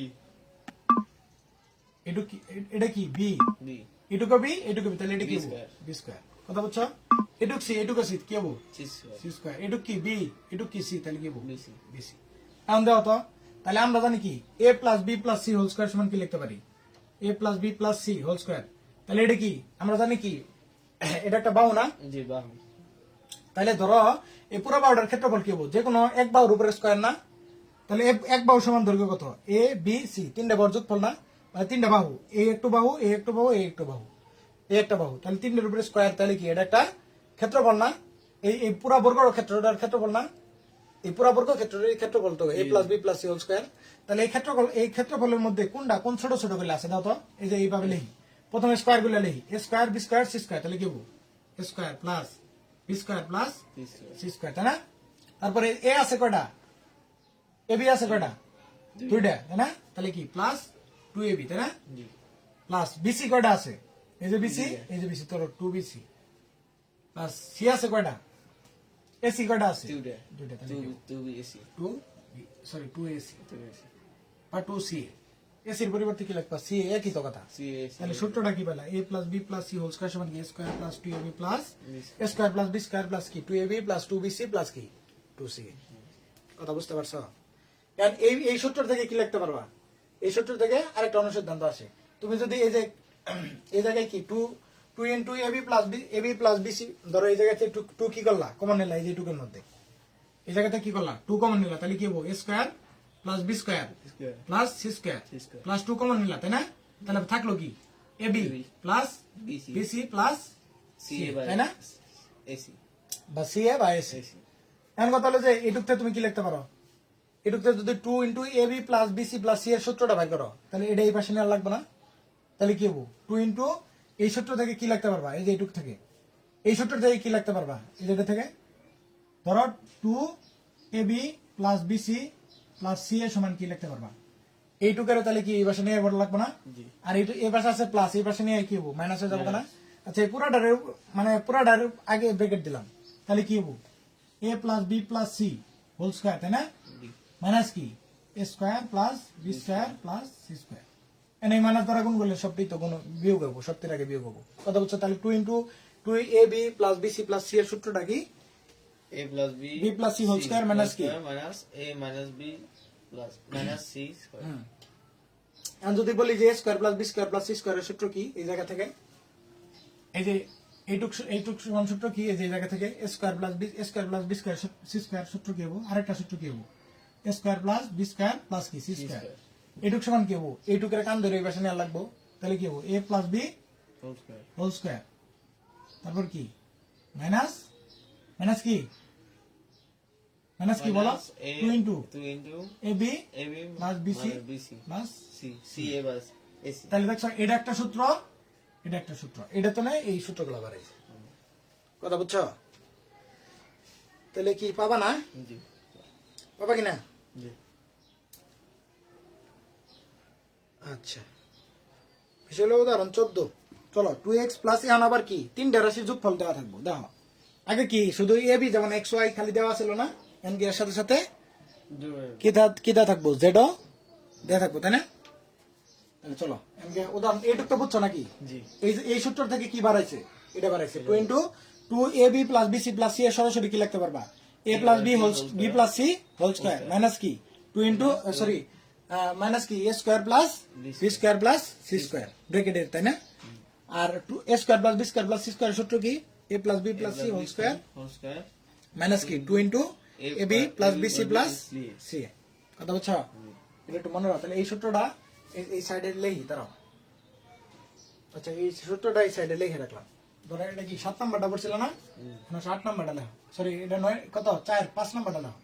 এটুক কি, এটা কি বি, B. এটুকু বি, এটুকু বি, তাহলে এটা কি B হবো? square. B square. কথা বুঝছো? এটুক সি, এটুকু সি কি হবো? C square. C square. এটুক কি বি, এটুক কি সি, তাহলে কি হবো? BC. বিসি। এখন দেখো তো, তাহলে আমরা জানি কি A plus B plus C whole square সমান কি লিখতে পারি? A plus B plus C whole square. তাহলে এটা কি আমরা জানি কি এটা একটা বাহু না? জি বাহু। তাহলে ধরো এই পুরো বাহুটার ক্ষেত্রফল কি হবো? যে কোনো এক বাহুর উপরে স্কয়ার না? তাহলে এক বাহু সমান দৈর্ঘ্য কত? এ বি সি, তিনটা বর যোগফল না? মানে তিনটা বাহু, এ একটু বাহু, এ একটু বাহু, এ একটু বাহু, এ একটা বাহু, তাহলে তিনটার উপরে স্কয়ার, তাহলে কি এটা একটা ক্ষেত্রফল না? এই পুরা বর্গ ক্ষেত্রটার ক্ষেত্রফল না? এই পুরা বর্গ ক্ষেত্রের ক্ষেত্রফল তো A plus B plus C whole square. তাহলে এই ক্ষেত্রফলের মধ্যে কোনটা কোন ছোট ছোট গুলো আছে দাও তো? এই যে এইভাবে লিখি, প্রথমে স্কয়ার গুলো লিখি, A square B square C square, তাহলে কি হবো? A square plus B square plus C square. C square, তাই না? তারপরে এ আছে কয়টা? এ বি আছে কয়টা? দুইটা, তাই না? তাহলে কি প্লাস 2ab, তাই না? জি। প্লাস বিসি কয়টা আছে? এই যে বিসি, এই যে বিসি, তোর 2bc প্লাস সি আছে কয়টা? এসি কয়টা আছে? Two দুইটা, তাহলে কি? two B AC. 2 sorry 2ac Two AC. বা 2ca, এসির পরিবর্তে কি লিখবা? সি, একই তো কথা। C AC. তাহলে সূত্রটা কি পেলা? a plus B plus C whole square সমান কি? a square plus 2ab plus a square plus B square plus কি 2ab প্লাস 2bc প্লাস কি 2ca। কথা বুঝতে পারছো? কারণ এই সূত্র থেকে কি লিখতে পারবা? এই সূত্র থেকে আরেকটা অনুসিদ্ধান্ত আসে। তুমি যদি এই যে এই জায়গায় কি 2 ইনটু ab প্লাস bc ধরো, এই জায়গাতে 2 কি করলা? কমন নিলা, এই যে 2 এর মধ্যে এই জায়গাতে কি করলা? 2 কমন নিলা, তাহলে কি হবো? a square plus B square Square. Plus C square C square. Plus 2 common নিলা, তাই না? তাহলে থাকলো কি ab plus BC. BC plus C A by তাই না? AC. বা সি এ বা এসি। AC. এখন কথা হলো যে এটুকতে তুমি কি লিখতে পারো? এটুকতে যদি 2 into ab plus BC plus C এর সূত্রটা বের করো, তাহলে এটা এই পাশে নেওয়া লাগবে না? তাহলে কি হবো? 2 ইনটু এই সূত্র থেকে কি লিখতে পারবা? এই যে এইটুক থেকে এই সূত্র থেকে কি লিখতে পারবা? এই যেটা থেকে ধরো 2ab plus BC plus C এর সমান কি লিখতে পারবা? এইটুকের তাহলে কি এই পাশে নিয়ে বড় লাগবে না? জি। আর এই পাশে আছে প্লাস, এই পাশে নিয়ে কি হবো? মাইনাস হয়ে যাবে না? আচ্ছা, এই পুরাটার মানে পুরাটার আগে ব্র্যাকেট দিলাম, তাহলে কি হবো? a plus B plus C whole square, তাই না? জি। মাইনাস কি A square plus B square plus C square. এনে এই মাইনাস দ্বারা গুণ করলে সবটি তো গুণ বিয়োগ হবো, সবটির আগে বিয়োগ হবো। কথা বলছো? তাহলে 2 into 2ab plus BC plus C এর সূত্রটা কি? A plus B. B plus C whole square minus কি? minus A minus B plus minus C square. এখন যদি বলি যে a square plus B square plus C স্কয়ারের সূত্র কি? এই জায়গা থেকে এই যে এইটুক সমান সূত্র কি? এই যে এই জায়গা থেকে a square plus B square C square সূত্র কি হবো? আরেকটা সূত্র কি হবো? a square plus B square plus কি সি স্কয়ার। এইটুক সমান কি হবো? এইটুকের কান ধরে এই পাশে নেওয়া লাগবো, তাহলে কি হবো? a plus B Whole square. Whole square, তারপর কি মাইনাস মাইনাস কি মাইনাস কি বলো? Minus A. 2 into 2 into A B AB plus BC minus BC. Plus C. C A plus AC. তাহলে দেখছো এটা একটা সূত্র, এটা একটা সূত্র, এটা তো নয়, এই সূত্রগুলো বাড়াইছে। কথা বুঝছো? তাহলে কি পাবা না? জি। পাবা কি না? জি। আচ্ছা, বিষয় হলো উদাহরণ 14। চলো 2x প্লাস এখন আবার কি 3টা রাশির যোগফল দেওয়া থাকবো। দেখো আগে কি শুধু এ বি যেমন এক্স ওয়াই খালি দেওয়া ছিল না, এন কি এর সাথে সাথে Do কি দেওয়া থাকবো, জেডও দেওয়া থাকবো, তাই না? তাহলে চলো এনকে উদাহরণ এইটুক তো বুঝছো নাকি? জি। এই সূত্র থেকে কি বাড়াইছে, এটা বাড়াইছে 2 into 2ab plus bc plus c এর সরাসরি কি লিখতে পারবা, a plus b whole b plus c whole square minus কি 2 ইন্টু সরি মাইনাস কি a square plus b square plus c square ব্র্যাকেটের, তাই না? আর 2a square plus b square plus c square সূত্র কি a plus b plus c whole square whole square. Minus কি 2 into ab plus bc plus c। কথা বুঝছো? এটা একটু মনে রাখো। তাহলে এই সূত্রটা এই সাইডে লিখি দাঁড়াও। আচ্ছা এই সূত্রটা এই সাইডে লিখে রাখলাম। ধরো এটা কি 7 নাম্বারটা পড়ছিল না? না 8 নাম্বারটা লেখো। সরি এটা 9 কত 4 5 নাম্বারটা লেখো।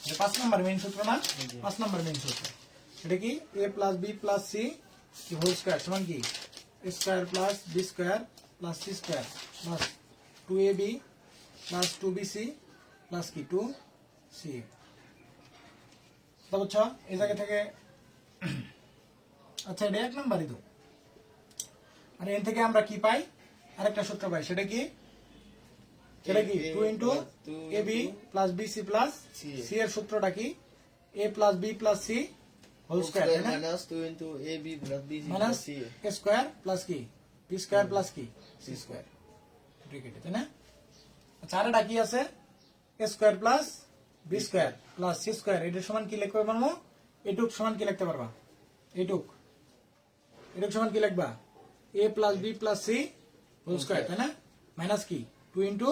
এটা 5 নাম্বার মেইন সূত্র না? 5 নাম্বার মেইন সূত্র। এটা কি a plus b plus c কি হোল স্কয়ার সমান কি a square plus b square plus c square plus 2ab plus 2bc plus কি 2c। তো বুঝছো এই জায়গা থেকে আচ্ছা এটা 1 নাম্বারই তো। আর এর থেকে আমরা কি পাই, আরেকটা সূত্র পাই, সেটা কি 2 into ab plus bc plus c এর সূত্রটা কি a plus b plus c whole square, তাই না? Minus 2 into AB plus BC minus plus C. a square plus কি b স্কয়ার প্লাস কি c স্কয়ার ব্র্যাকেটে, তাই না? আচ্ছা আরেকটা কি আছে a square plus b square plus c square, এটার সমান কি লিখতে পারবো, এটুক সমান কি লিখতে পারবা, এটুক সমান কি লিখবা a plus b plus c whole square, তাই না? মাইনাস কি 2 into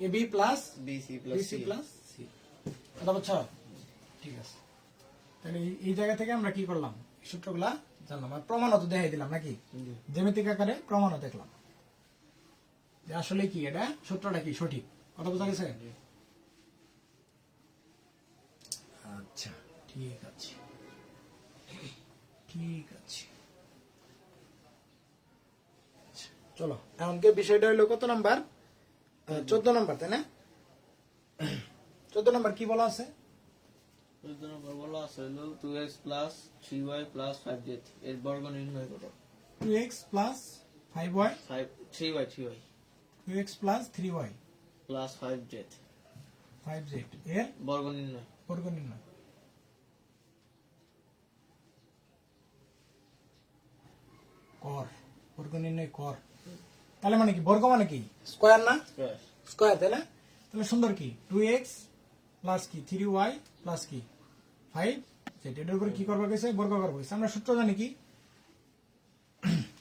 ab plus BC plus bc C. Plus c। কথা বুঝছো? ঠিক আছে। তাহলে এই জায়গা থেকে আমরা কি করলাম, এই সূত্রগুলা জানলাম আর প্রমাণও তো দেখাই দিলাম নাকি, জ্যামিতিক আকারে প্রমাণও দেখলাম যে আসলে কি এটা সূত্রটা কি সঠিক। কথা বোঝা গেছে? আচ্ছা ঠিক আছে ঠিক আছে। আচ্ছা, চলো এমনকি বিষয়টা হলো কত নাম্বার, 14 নাম্বার, তাই না? 14 নাম্বার কি বলা আছে, 14 নম্বর বলা আছে হলো 2x plus 3y plus 5z এর বর্গ নির্ণয় করো। 2x plus 5y 3y 2x plus 3y plus 5z 5z এর বর্গ নির্ণয়। বর্গ নির্ণয়। কর বর্গ নির্ণয় কর, তাহলে মানে কি বর্গ মানে কি স্কয়ার না, Square. স্কয়ার, তাই না? তাহলে সুন্দর কি 2x প্লাস কি 3y প্লাস কি 5z এটার উপরে কি করবো গেছে, বর্গ করবো গেছে। আমরা সূত্র জানি কি,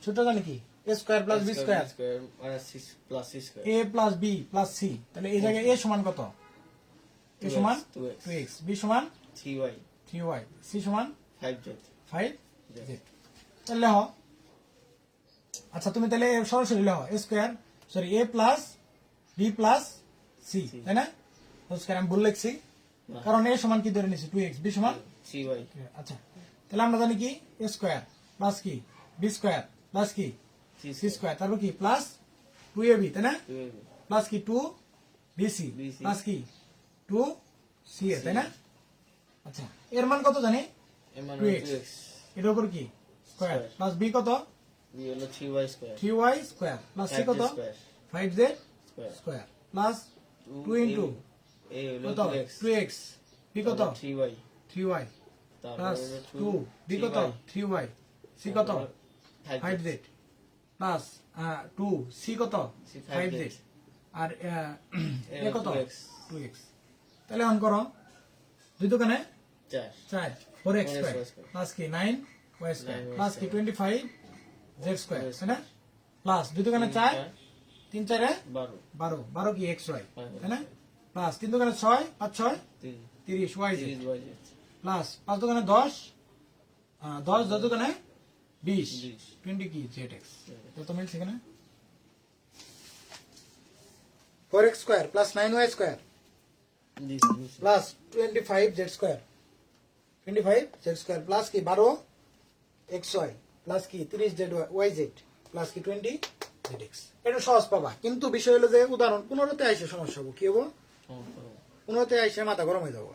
সূত্র জানি কি a square plus b square square minus 6 plus c square. a plus b plus c। তাহলে এই জায়গায় a সমান কত, a সমান 2x 2x b সমান 3y 3y c সমান 5z 5z। তাহলে হ আচ্ছা তুমি তাহলে সরাসরি লেখো a square sorry a plus b plus c, তাই না? হোল স্কয়ার আমি ভুল লিখছি কারণ a সমান কি ধরে নিছি 2x b সমান 3y আচ্ছা তাহলে আমরা জানি কি a স্কয়ার প্লাস কি b স্কয়ার প্লাস কি c c স্কয়ার, তারপর কি প্লাস 2ab, তাই না? 2ab প্লাস কি 2bc প্লাস কি 2ca, তাই না? আচ্ছা এর মান কত জানি এর মান 2x 2x এটার উপর কি স্কয়ার Square. প্লাস b কত b হলো 3y square 3y square plus c 5z কত square 5z square square plus 2 into a হলো কত 2x 2x b কত 3y 3y তারপর প্লাস হলো 2 b কত 3y c কত 5z প্লাস 2 c কত C 5z আর এ এ কত 2x 2x। তাহলে অন করো দুই দোকানে 4 4 4x y square square plus কি 9y স্কয়ার 9y প্লাস কি square 25z স্কয়ার, তাই না? প্লাস দুই দোকানে 4 3 4 এ 12 12 12 কি xy, হয়। তাই না? প্লাস 3 দোকানে 6 5 6 3 30 yz 3y প্লাস 5 দোকানে 10 10 10 দোকানে 20 20 20 কি zx তো মিলছে এখানে 4x square plus 9y square this plus 25z square 25z square plus কি 12xy প্লাস কি 30zyz প্লাস কি 20zx। এটা সহজ পাবা, কিন্তু বিষয় হলো যে উদাহরণ 15তে আইসে সমস্যা হবে, কি হবো 15তে আইসে মাথা গরম হয়ে যাবো।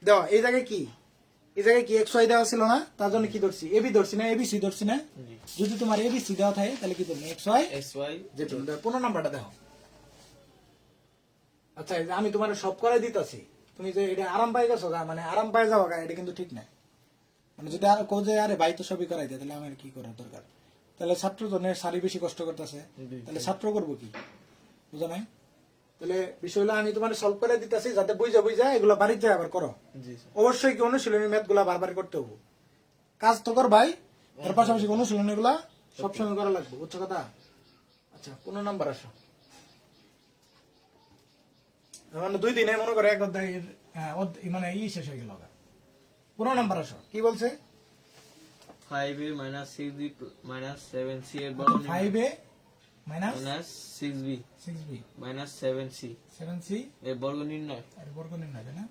দেওয়া এই জায়গায় কি এই জায়গায় কি এক্স ওয়াই দেওয়া ছিল না, তার জন্য কি ধরছি, এবি ধরছি না, এবিসি ধরছি না। জি যদি তোমার এবিসি দেওয়া থাকে তাহলে কি ধরবে, X Y X Y Z. 15 নাম্বারটা দেখো। আচ্ছা, এই যে আমি তোমার সব করে দিতেছি, তুমি যে এটা আরাম পাই গেছো, মানে আরাম পাই যাওয়া, এটা কিন্তু ঠিক না। মানে যদি আর কো যে আরে ভাই তো সবই করাই দেয়, তাহলে আমার কি করার দরকার? তাহলে ছাত্র তো সারি বেশি কষ্ট করতেছে, তাহলে ছাত্র করবো কি, বুঝো নাই? তাহলে বিষয় হলো আমি তোমার সলভ করে দিতেছি, যাতে বুঝা এগুলো বাড়ির যায় আবার করো। জি স্যার অবশ্যই কি অনুশীলনী ম্যাথ গুলা বারবার করতে হবো, কাজ তো কর ভাই, এর পাশাপাশি অনুশীলনী গুলা সবসময় করা লাগবে, বুঝছো কথা? আচ্ছা, 15 নাম্বার আসো। মানে 2 দিনে মনে করে এক অধ্যায়ের মানে শেষ হয়ে গেল। 15 নাম্বার আসো, কি বলছে? 5a minus 6b minus 7c এর বর্গমূল 5a minus minus 6b 6b minus 7c 7c এর বর্গ নির্ণয়। এর বর্গ নির্ণয়, তাই না?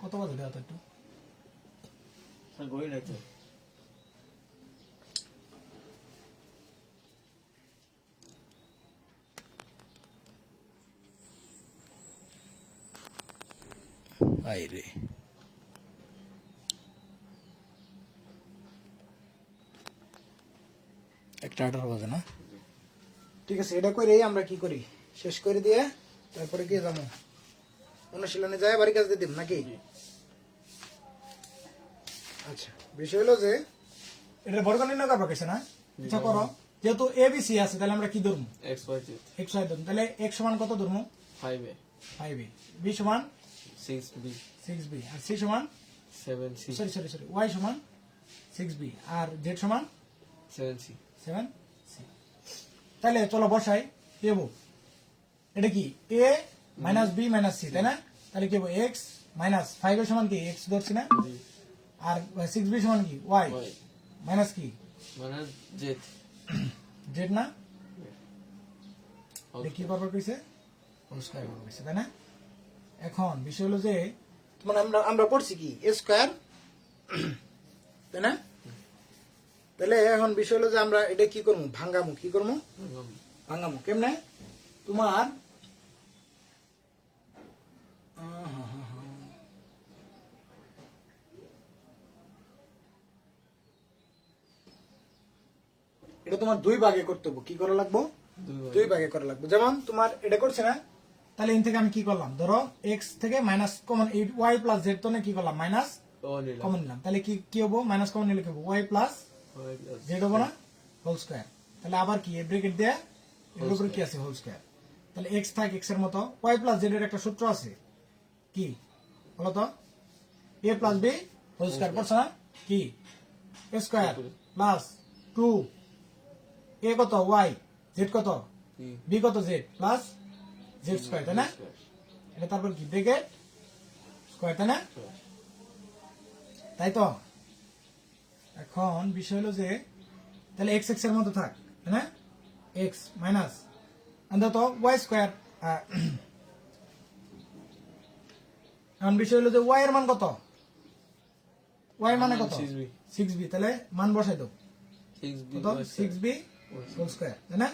কত বাজে দেওয়া তো একটু? স্যার বই নাই তো। আইরে একটা 18 বাজে না? ঠিক আছে, এটা করে আমরা কি করি, শেষ করে দিয়ে তারপরে কি যাবো অনুশীলনে যায়, বাড়ি কাজ দিয়ে দিব নাকি? আচ্ছা, বিষয় হলো যে এটা বর্গ নির্ণয় করবো কেছে না? আচ্ছা করো, যেহেতু এবিসি আছে তাহলে আমরা কি ধরবো, X Y Z X Y ধরবো। তাহলে এক্স সমান কত ধরবো, 5a 5a, বি সমান 6b 6b, আর সি সমান 7c সরি ওয়াই সমান 6b, আর জেড সমান 7c 7c। তাহলে চলো বসাই, দেবো এটা কি এ মাইনাস বি মাইনাস সি, তাই না? তাহলে কি হবো, এক্স মাইনাস 5 এর সমান কি এক্স ধরছি না, জি আর 6b সমান কি ওয়াই ওয়াই মাইনাস কি মাইনাস জেড জেড না? এটা কি পারবার কইছে, হোল স্কয়ার পারবার কইছে, তাই না? এখন বিষয় হলো যে মানে আমরা পড়ছি কি এ স্কয়ার, তাই না? তাহলে এখন বিষয় হলো যে আমরা এটা কি করবো, ভাঙ্গামু, কি করবো, ভাঙ্গামু। কেমনে? তোমার এটা তোমার 2 ভাগে করতে হবে, কি করা লাগবো, 2 ভাগে করা লাগবে। যেমন তোমার এটা করছে না, তাহলে এখান থেকে আমি কি করলাম, ধরো এক্স থেকে minus common, Y plus Z তো কি করলাম, মাইনাস কমন নিলাম। তাহলে কি হবো, মাইনাস কমন নিলে কি হবো, ওয়াই প্লাস জেড হবো না, হোল স্কয়ার। তাহলে আবার কি ব্রেকেট দেয়া, এর উপরে কি আছে, হোল স্কয়ার। তাহলে এক্স থাক এক্স এর মতো, ওয়াই প্লাস জেড এর একটা সূত্র আছে, কি বলো তো, A plus B whole square, পড়ছো না? কি এ স্কয়ার প্লাস 2 এ কত ওয়াই, জেড কত বি কত জেড প্লাস জেড স্কয়ার, তাই না? এটা তারপর কি ব্রেকেট স্কয়ার, তাই না? তাই তো। এখন বিষয় হলো যে তাহলে এক্স এক্স এর মতো থাক, তাই না? এক্স মাইনাস তো ওয়াই স্কয়ার। এখন বিষয় হলো যে ওয়াই এর মান কত, ওয়াই মানে কত, 6b, তাহলে মান বসাই দাও, 6b হোল স্কয়ার, তাই না?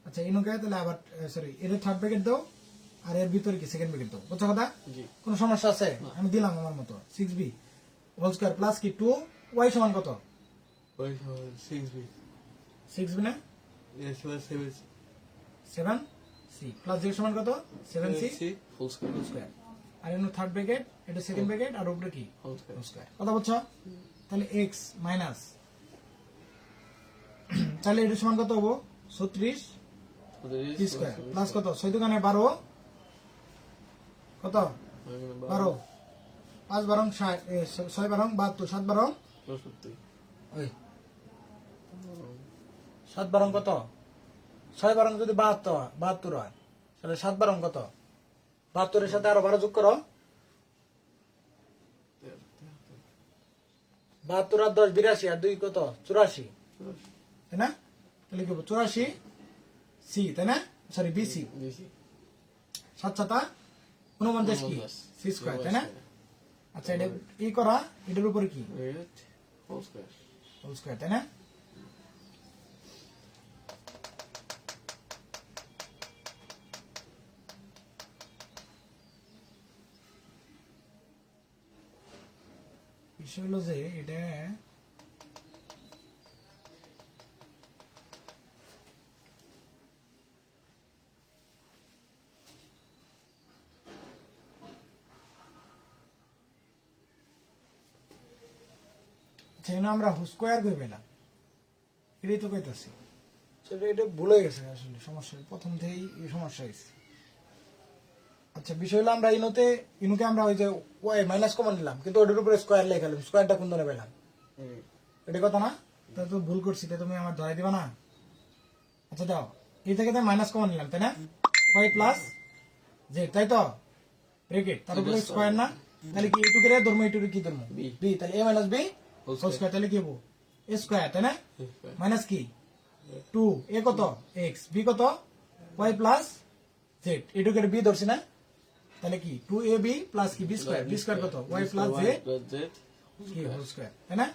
আচ্ছা ইনুকে তাহলে আবার সরি এর থার্ড ব্র্যাকেট দাও, আর এর ভিতরে কি সেকেন্ড ব্র্যাকেট দাও, বুঝছো কথা? কোনো সমস্যা আছে? আমি দিলাম আমার মতো, 6b হোল স্কয়ার প্লাস কি 2 ওয়াই সমান কত, 6b না 7c প্লাস জেড সমান কত, 7c ফুল স্কয়ার। আর এর থার্ড ব্র্যাকেট, এটা সেকেন্ড ব্র্যাকেট, আর উপরে কি হোল স্কয়ার, কথা বুঝছো? তাহলে এক্স মাইনাস, তাহলে এটা সমান কত হবো, 36 স্কয়ার প্লাস কত 6 দোকানে 12 কত 12 5 12 60 6 12 72 7 12 ওই 7 12 কত 6 12 যদি 72 হয় তাহলে 7 12 কত 72 এর সাথে আরো 12 যোগ করো, 72 আর 10 82 আর 2 কত 84, তাই না? তাহলে কি 84 সি, তাই না? সরি বিসি, 7 7 49 কি সি স্কয়ার, তাই না? আচ্ছা এটা ই করা, এটার উপরে কি হোল স্কয়ার, তাই না? বিষয় হলো যে এটা যেন আমরা স্কোয়ার কই পেলাম এটাই তো কইতাছি সেটা এটা ভুলে গেছে আসলে সমস্যা প্রথম থেকেই এই সমস্যা হয়েছে আচ্ছা বিষয় হলো আমরা ইনুকে আমরা ওই যে ওয়াই মাইনাস কমন নিলাম কিন্তু ওটার উপরে স্কোয়ার লেখালাম স্কোয়ারটা কোন ধরে পেলাম এটা কথা না তা তো ভুল করছি তা তুমি আমার ধরাই দিবা না আচ্ছা দাও এই থেকে তো মাইনাস কমন নিলাম তাই না ওয়াই প্লাস জেড তাই তো ব্রেকেট তার উপরে স্কোয়ার না তাহলে কি এটুকে রে ধর্ম এটুকে কি ধর্ম বি তাহলে এ মাইনাস বি হোল স্কোয়ার তাহলে কি হবো এ স্কোয়ার তাই না মাইনাস কি 2 এ কত এক্স বি কত ওয়াই প্লাস জেড এটুকে বি ধরছি না তাহলে কি 2ab প্লাস কি বি স্কোয়ার কত ওয়াই প্লাস জেড কি হোল স্কোয়ার তাই না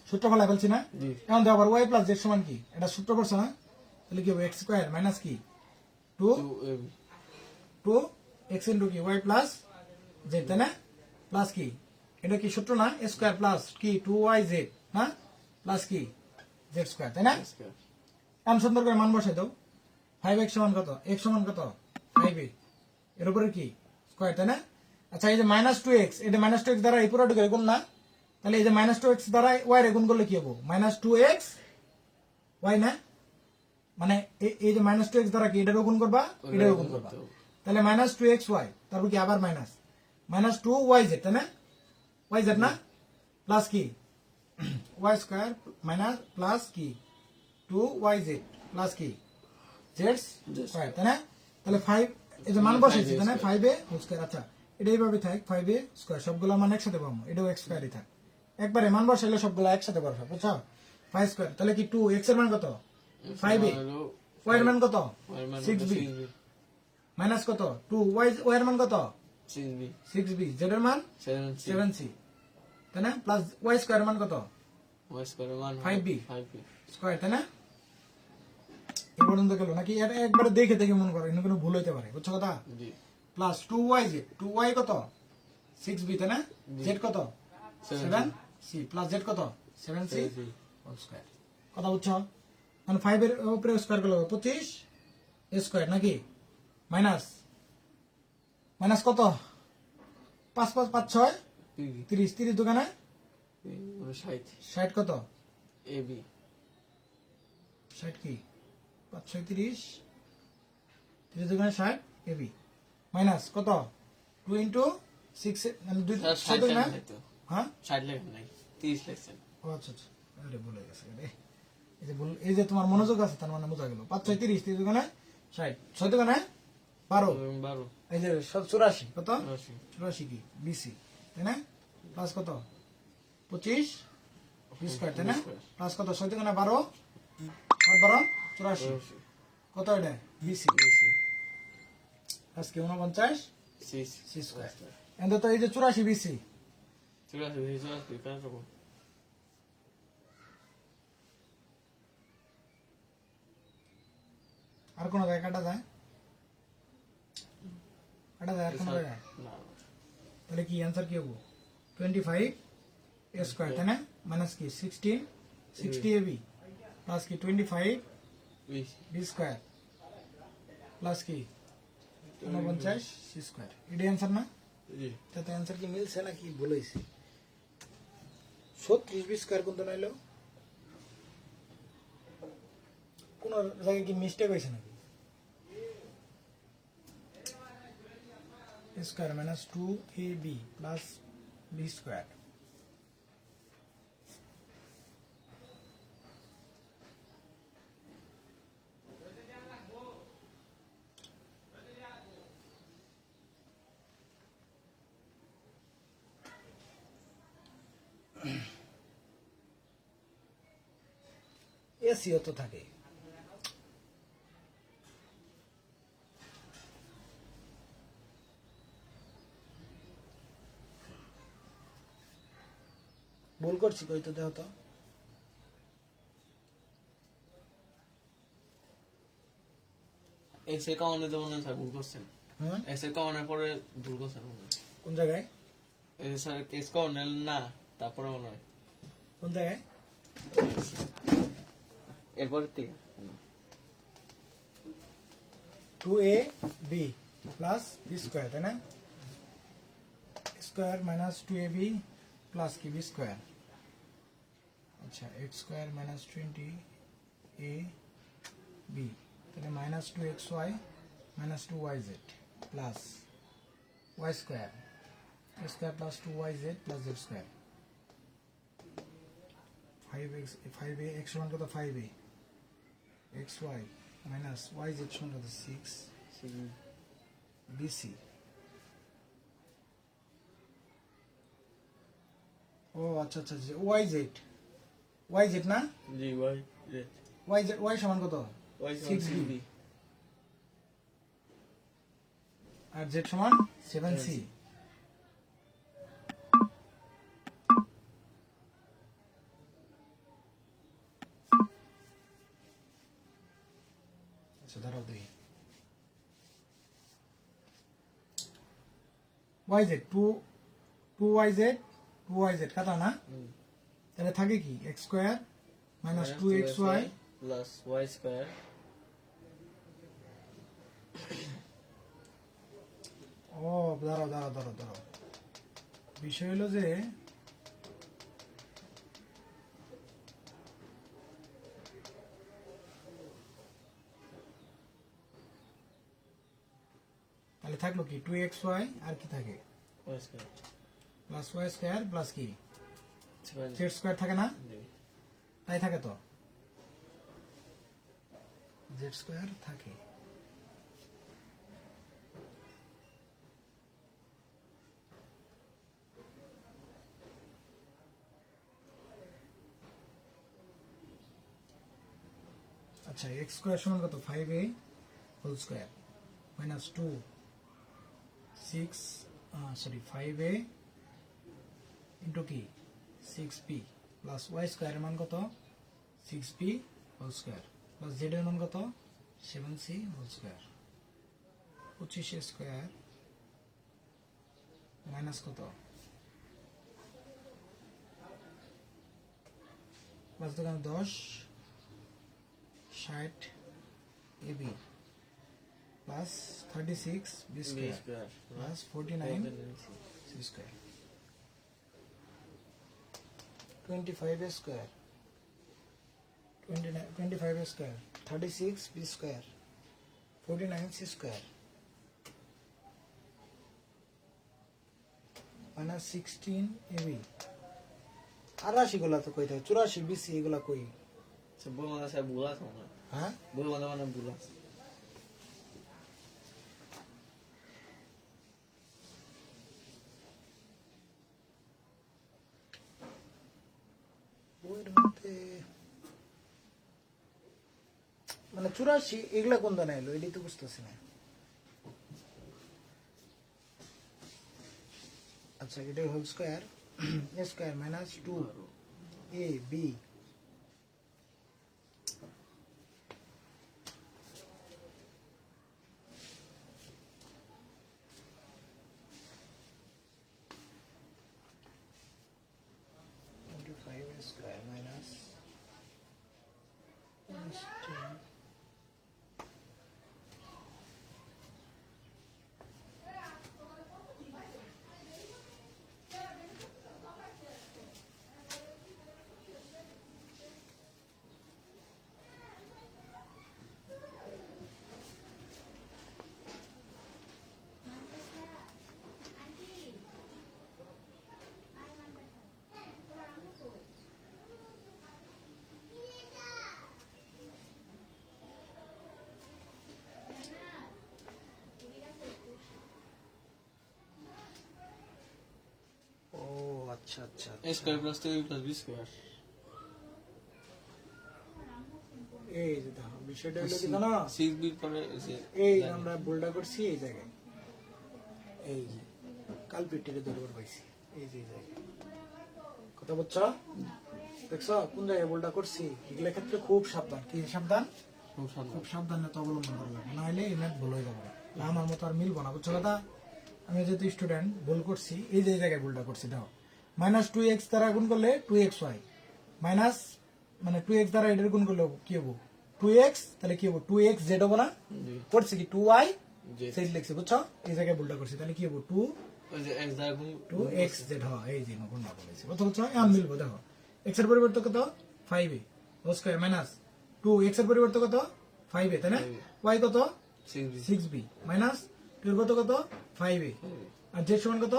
সূত্র ফলা ফেলছি না এখন দেখো আবার ওয়াই প্লাস জেড সমান কি এটা সূত্র করছে না তাহলে কি হবে এক্স স্কোয়ার মাইনাস কি 2 এক্স ইন্টু কি ওয়াই প্লাস জেড তাই না প্লাস কি এটা কি সূত্র না এ স্কোয়ার প্লাস কি 2y জেড না প্লাস কি জেড স্কোয়ার তাই না এখন সুন্দর করে মান বসাই দাও 5x সমান কত x সমান কত 5a এর উপরে কি স্কোয়ার তাই না আচ্ছা এই যে মাইনাস 2x এটা মাইনাস 2x দ্বারা এই পুরোটুকু গুণ না তাহলে এই যে মাইনাস 2x দ্বারা y এর গুণ করলে কি হবে মাইনাস 2x y না মানে এই যে মাইনাস 2x দ্বারা কি এটারও গুণ করবা এটারও গুণ করবা তাহলে মাইনাস 2x y তারপর কি আবার মাইনাস 2y z তাই না y z না প্লাস কি y স্কয়ার মাইনাস প্লাস কি 2y z প্লাস কি z স্কয়ার তাই না তাহলে 5 এই যে মান বসাইছি তাই না 5a হোল স্কয়ার আচ্ছা এটা এইভাবে থাক 5a স্কয়ার সবগুলা মান একসাথে পাবো এটাও x স্কয়ারই থাক একবারে মান বসাইলে সবগুলা একসাথে বসাবো বুঝছো 5 স্কয়ার তাহলে কি 2x এর মান কত 5a y এর মান কত 6b মাইনাস কত 2y এর মান কত 6b z এর মান 7c তাই না প্লাস y স্কয়ার এর মান কত 5b স্কয়ার তাই না এই পর্যন্ত গেল নাকি এটা একবারে দেখে দেখে মনে করো এখানে কোনো ভুল হইতে পারে বুঝছো কথা প্লাস 2yz 2y কত 6b তাই না z কত 7c প্লাস z কত 7c হোল স্কয়ার কথা বুঝছো মানে 5 এর উপরে স্কয়ার করলে 25 স্কয়ার নাকি মাইনাস কত 5 5 5 6 30 30 দোকানে 60 কত ab 60 কি 5 6 30 30 দোকানে 60 ab মাইনাস কত 2 ইনটু 6 মানে 2 6 দোকানে হ্যাঁ 60 লেখা নাই 30 লেখছেন ও আচ্ছা আচ্ছা এটা ভুলে গেছে এই যে তোমার মনোযোগ আছে তার মানে বোঝা গেল 5 6 30 30 দোকানে 60 6 দোকানে 12 এই যে 84 কত 84 কি বিসি তাই না প্লাস কত 25 স্কয়ার তাই না প্লাস কত 6 দোকানে 12 আর 12 84 কত এটা বিসি আজকে 49 সি স্কয়ার এন্ড তো এই যে 84 বিসি আর কোন জায়গায় কাটা যায় আর কোন জায়গায় তাহলে কি आंसर কি হবে 25 a স্কয়ার তাই না মাইনাস কি 16 60 ab প্লাস কি 25 b স্কয়ার প্লাস কি 49 c স্কয়ার এটাই आंसर না জি তাতে आंसर কি মিলছে নাকি ভুল হইছে 36 b স্কয়ার কোন তো নাইলো কোন জায়গায় কি মিস্টেক হইছে নাকি square minus 2ab plus b square SEO তো থাকে ভুল করছি কই তো দেখো তো এক্স এর কাউন্টে তো মনে হয় ভুল করছেন এক্স এর কাউন্টের পরে ভুল করছেন কোন জায়গায় স্যার কেস কর্নেল না তারপরে মনে হয় কোন জায়গায় এরপর থেকে 2ab প্লাস বি স্কোয়ার তাই না স্কোয়ার মাইনাস 2ab প্লাস কি বি স্কোয়ার আচ্ছা এক্স স্কোয়ার মাইনাস 20ab তাহলে minus 2xy minus 2yz plus y square square plus 2yz plus z square 5a x সমান কত 5a xy মাইনাস yz সমান কত 6 bc ও আচ্ছা আচ্ছা yz না জি y সমান কত ওয়াই 6b আর z সমান 7c আচ্ছা দাঁড়াও দেখি yz 2yz কত না তাহলে থাকে কি x square minus 2xy plus Y square ও দাঁড়াও বিষয় হলো যে তাহলে থাকলো কি 2xy আর কি থাকে Y square plus y square plus কি সেভেন z স্কয়ার থাকে না তাই থাকে তো z স্কয়ার থাকে আচ্ছা x স্কয়ার সমান কত 5a whole square minus 2 5a into কি 6p প্লাস y স্কয়ার এর মান কত 6p whole square plus z এর মান কত 7c whole square 25 square minus কত plus 10 60 ab plus 36 b square plus 49 c square 25 square 25 square 36 b square 49 c square minus 16 ab আর রাশিগুলা তো কই থাকে 84 bc এগুলা কই বই মানে স্যার ভুল আছে মনে হয় হ্যাঁ বই মানে ভুল আছে বইয়ের মধ্যে মানে 84 এগুলা কোন দানা এলো এটাই তো বুঝতেছি না আচ্ছা এটা whole square a square minus 2 a b square minus ও আচ্ছা আচ্ছা A square plus 2 plus B square এই যে দেখো বিষয়টা হলো কি জানো 6b পরে এসে এই আমরা বোল্ডা করছি এই জায়গায় এই যে কালপিটিরে দরবার পাইছি এই যে এই জায়গায় কথা বলছো দেখছো কোন জায়গায় বোল্ডা করছি এগুলা ক্ষেত্রে খুব সাবধান কি সাবধান খুব সামনে খুব সাবধানতা অবলম্বন করা লাগবে নাহলে এই ম্যাথ ভুল হয়ে যাবে না আমার মতো আর মিলবো না বুঝছো কথা আমি যেহেতু স্টুডেন্ট ভুল করছি, এই যে জায়গায় ভুলটা করছি, দাও মাইনাস 2x দ্বারা গুণ করলে 2xy মাইনাস মানে 2x দ্বারা এটার গুণ করলে কি হবো 2x, তাহলে কি হবো 2x z হবো না, জি করছে কি 2y জি z লিখছে, বুঝছো? এই জায়গায় ভুলটা করছি, তাহলে কি হবো 2 ওই যে x দ্বারা গুণ 2x z, হ্যাঁ এই যে গুণ না বলেছি, কত বুঝছো? এখন মিলবো, দেখো x এর পরিবর্তে কত 5a whole square minus 2x এর পরিবর্তে কত 5a, তাই না? y কত 6b 6b মাইনাস 2 এর কত কত 5a আর z সমান কত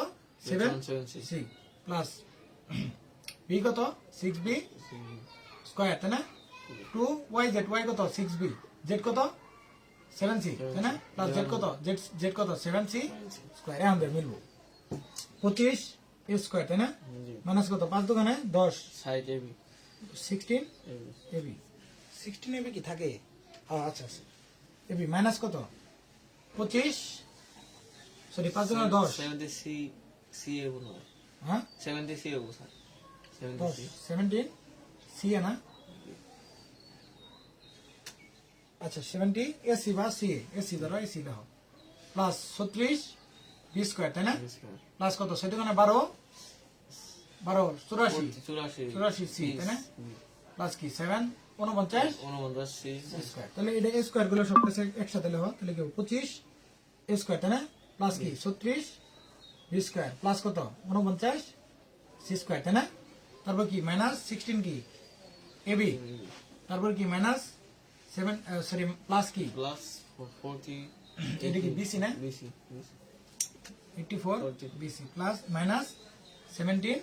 7c প্লাস b কত 6b স্কয়ার, তাই না? 2yz, y কত 6b, z কত 7c, তাই না? প্লাস z কত z কত 7c স্কয়ার, এখন বের মিলবো 25 a স্কয়ার, তাই না? জি মাইনাস কত 5 দোকানে 10 সাইড ab 16 ab 16 ab কি থাকে? আচ্ছা আচ্ছা ab মাইনাস কত 25, সরি 5 দোকানে 10, 70c c এ গুণ হয় হ্যাঁ 70c এ গুণ স্যার 10 70c 17 সি না, আচ্ছা 70 এসি বা সি এসি ধরো, এসি দাও প্লাস 36 বি স্কয়ার, তাই না? প্লাস কত সেটা মানে 12 12 84 84 সি, তাই না? প্লাস কি 7 49 49c স্কয়ার, তাহলে এটা এ স্কয়ার গুলো সব কিছু একসাথে লেখো, তাহলে কি 25 এ স্কয়ার, তাই না? প্লাস কি 36 বি স্কয়ার প্লাস কত 49 সি স্কয়ার, তাই না? তারপর কি মাইনাস 16 কি এবি, তারপর কি মাইনাস 7 সরি প্লাস কি প্লাস 40 এটা কি বিসি না bc 84 BC plus minus 17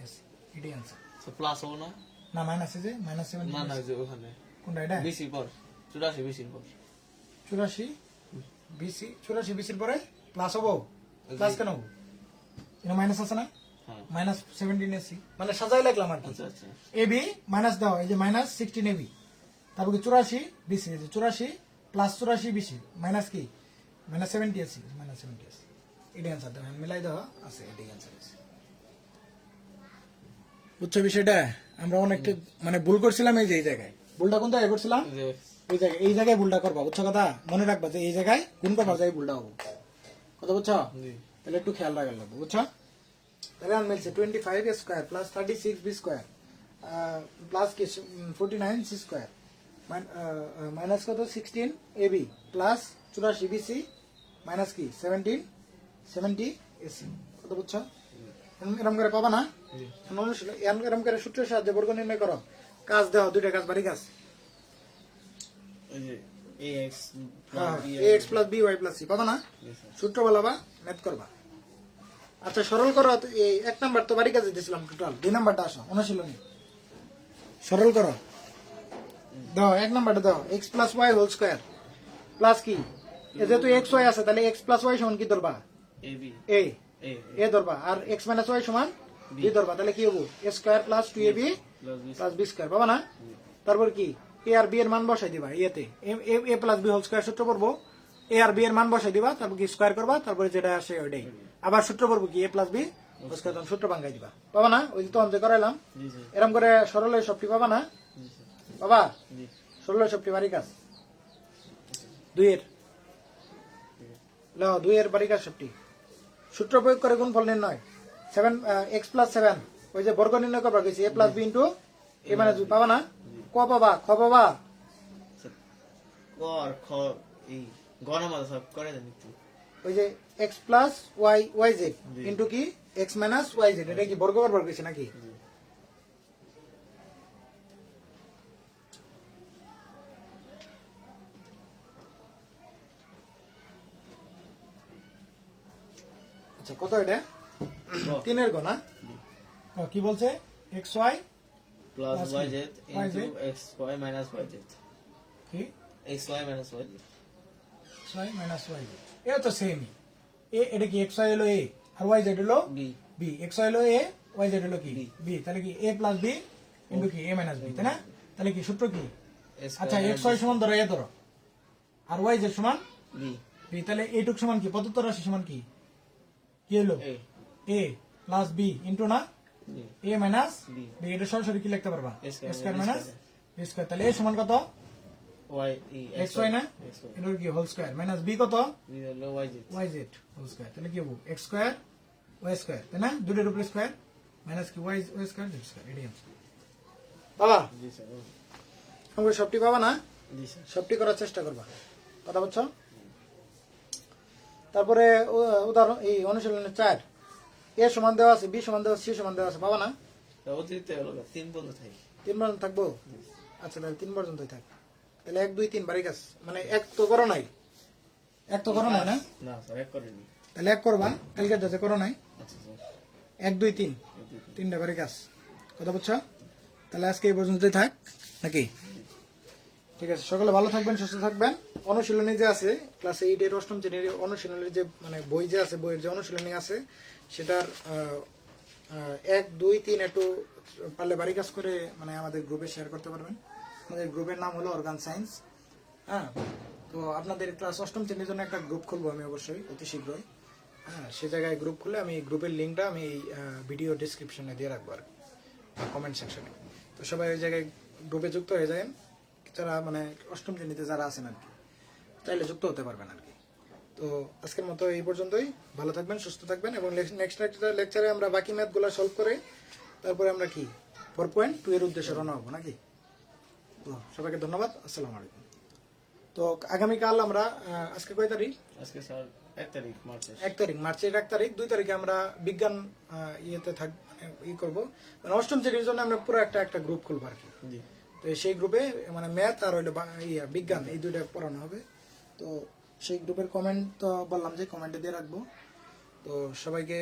yes, এটাই আনসার। তো প্লাস হবে না না মাইনাস আছে, মাইনাস 17 না না যে ওখানে কোনটা এটা bc পর 84 bc পর 84 বিসি 84 বিসির পরে প্লাস হবো, প্লাস কেন হবো? এটা মাইনাস আছে না, হ্যাঁ মাইনাস 17 এসি মানে সাজাই লাগলাম আর কি। আচ্ছা আচ্ছা এবি মাইনাস দাও, এই যে মাইনাস 16 এবি, তারপর কি 84 বিসি, এই যে 84 প্লাস 84 বিসি মাইনাস কি মাইনাস 70 এসি, মাইনাস 70 এসি, এটাই আনসার দাও, মিলাই দাও আছে, এটাই আনসার আছে। বুঝছো বিষয়টা? আমরা অনেকটা মানে ভুল করছিলাম, এই যে এই জায়গায় ভুলটা কোন জায়গায় করছিলাম, যে এই জায়গায় ভুলটা করবা, বুঝছো কথা? মনে রাখবা যে এই জায়গায় কোন করবা যায় ভুলটা হবো, কথা বুঝছো? জি তাহলে একটু খেয়াল রাখা লাগবে, বুঝছো? তাহলে আমি মিলছে 25 square plus 36 B square plus কি 49 সি স্কয়ার মাইনাস কত 16 এবি প্লাস 84 বিসি মাইনাস কি 17 70 এসি, কত বুঝছো? এরকম করে পাবা না, জি এরকম করে সূত্রের সাহায্যে বর্গ নির্ণয় করো, কাজ দাও দুইটা কাজ, বাড়ি কাজ, এই যে ax ax plus by plus c পাবা না, সূত্র বলাবা ম্যাথ করবা। আচ্ছা সরল করো, এই এক নাম্বার তো বাড়ি কাজে দিয়েছিলাম, টোটাল 2 নাম্বারটা আসো অনুশীলনী সরল করো, দাও এক নাম্বারটা দাও x plus Y whole square plus কি যেহেতু x y আছে তাহলে x প্লাস ওয়াই সমান কি ধরবা ab a a a ধরবা, আর x মাইনাস ওয়াই সমান b ধরবা, তাহলে কি হবো a square plus 2ab plus b plus b square পাবা না? তারপর কি a আর b এর মান বসাই দিবা, এতে a plus b whole square সূত্র পড়বো, a আর b এর মান বসাই দিবা, তারপর কি স্কয়ার করবা, তারপরে যেটা আসে ওইটাই আবার সূত্র পড়বো কি a plus b whole square, তখন সূত্র ভাঙাই দিবা, পাবা না? ওই তো অন্ত করাইলাম, জি জি এরকম করে সরলের সবটি পাবা না, জি স্যার বাবা জি সরলের সবটি বাড়ি কাজ 2 এর লাও 2 এর বাড়ি কাজ সবটি সূত্র প্রয়োগ করে গুণফল নির্ণয় 7 x প্লাস 7 ওই যে বর্গ নির্ণয় করবা কইছি a plus b into a minus b পাবা না, ক পাবা খ পাবা, কর খ এই গণমাল সব করে দেন একটু ওই যে x plus y z into কি x মাইনাস y z, এটা কি বর্গ করবার কইছি নাকি? আচ্ছা কত এটা 3 এর গ না, কি বলছে xy plus Plus yz YZ into xy minus yz কি xy minus yz xy minus y এটা তো সেমই, এটা কি xy হলো a আর yz হলো b b, xy হলো a yz হলো কি b, তাহলে কি a প্লাস b ইনটু কি a মাইনাস b, তাই না? তাহলে কি সূত্র কি? আচ্ছা xy সমান ধরো a ধরো আর yz সমান b b, তাহলে এইটুক সমান কি প্রদত্ত রাশি সমান কি হলো a a plus b into না জি a মাইনাস b b, এটা সরাসরি কি লিখতে পারবা A square square minus B b square, তাহলে a সমান কত ওয়াই এক্স ওয়াই না, এটা কি হোল স্কয়ার মাইনাস বি কত হলো Y Z Y Z whole square, তাহলে কি হবো এক্স স্কয়ার ওয়াই স্কয়ার, তাই না, দুটোর উপরে স্কয়ার মাইনাস কি ওয়াই স্কয়ার জেড স্কয়ার, এটাই আনসার। বাবা জি স্যার আমরা সবটি পাবা না, জি স্যার সবটি করার চেষ্টা করবা, কথা বলছো। তারপরে উদাহরণ এই অনুশীলনের 4 এ সমান দেওয়া আছে, বি সমান দেওয়া আছে, সি সমান দেওয়া আছে, পাবা না, অতিরিক্ত হলো 3 পর্যন্ত থাকে 3 পর্যন্ত থাকবো। আচ্ছা তাহলে 3 পর্যন্তই থাক, তাহলে 1 2 3 বাড়ি কাজ, মানে 1 তো করো নাই, 1 তো করো নাই না, না স্যার এক করেনি তাহলে 1 করবা, কালকে যাতে করো নাই, আচ্ছা স্যার 1 2 3 তিনটা বাড়ি কাজ, কথা বুঝছো। তাহলে আজকে এই পর্যন্তই থাক নাকি, ঠিক আছে। সকলে ভালো থাকবেন, সুস্থ থাকবেন। অনুশীলনী যে আছে ক্লাস 8 এর অষ্টম শ্রেণীর অনুশীলনীর যে মানে বই যে আছে, বইয়ের যে অনুশীলনী আছে সেটার 1 2 3 একটু পারলে বাড়ি কাজ করে মানে আমাদের গ্রুপে শেয়ার করতে পারবেন। আমাদের গ্রুপের নাম হলো অর্গান সায়েন্স। হ্যাঁ, তো আপনাদের ক্লাস অষ্টম শ্রেণীর জন্য একটা গ্রুপ খুলবো আমি অবশ্যই অতি শীঘ্রই। হ্যাঁ, সে জায়গায় গ্রুপ খুলে আমি গ্রুপের লিঙ্কটা আমি ভিডিও ডিসক্রিপশনে দিয়ে রাখবো আর কমেন্ট সেকশনে। তো সবাই ওই জায়গায় গ্রুপে যুক্ত হয়ে যাবেন, যারা মানে অষ্টম শ্রেণীতে যারা আছেন আর কি, চাইলে যুক্ত হতে পারবেন আর কি। তো আজকের মতো এই পর্যন্তই, ভালো থাকবেন, সুস্থ থাকবেন, এবং নেক্সট লেকচারে আমরা বাকি ম্যাথগুলো সলভ করে তারপরে আমরা কি 4.2 এর উদ্দেশ্যে রওনা হবো নাকি। তো সবাইকে ধন্যবাদ, আসসালামু আলাইকুম। তো আগামীকাল আমরা আজকে কয় তারিখ, আজকে স্যার 1 তারিখ মার্চের 1 তারিখ, মার্চের 1 তারিখ, 2 তারিখে আমরা বিজ্ঞান ইয়েতে থাক করবো, মানে অষ্টম শ্রেণীর জন্য আমরা পুরো একটা গ্রুপ খুলবো আর কি। জি তো সেই গ্রুপে মানে ম্যাথ আর হইলো বিজ্ঞান এই দুইটা পড়ানো হবে। তো সেই গ্রুপের কমেন্ট তো বললাম যে কমেন্টে দিয়ে রাখবো। তো সবাইকে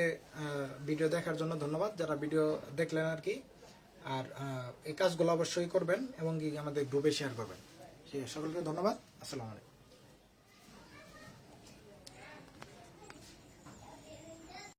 ভিডিও দেখার জন্য ধন্যবাদ, যারা ভিডিও দেখলেন আর কি। আর এই কাজগুলো অবশ্যই করবেন এবং কি আমাদের গ্রুপে শেয়ার করবেন। সকলকে ধন্যবাদ, আসসালামু আলাইকুম।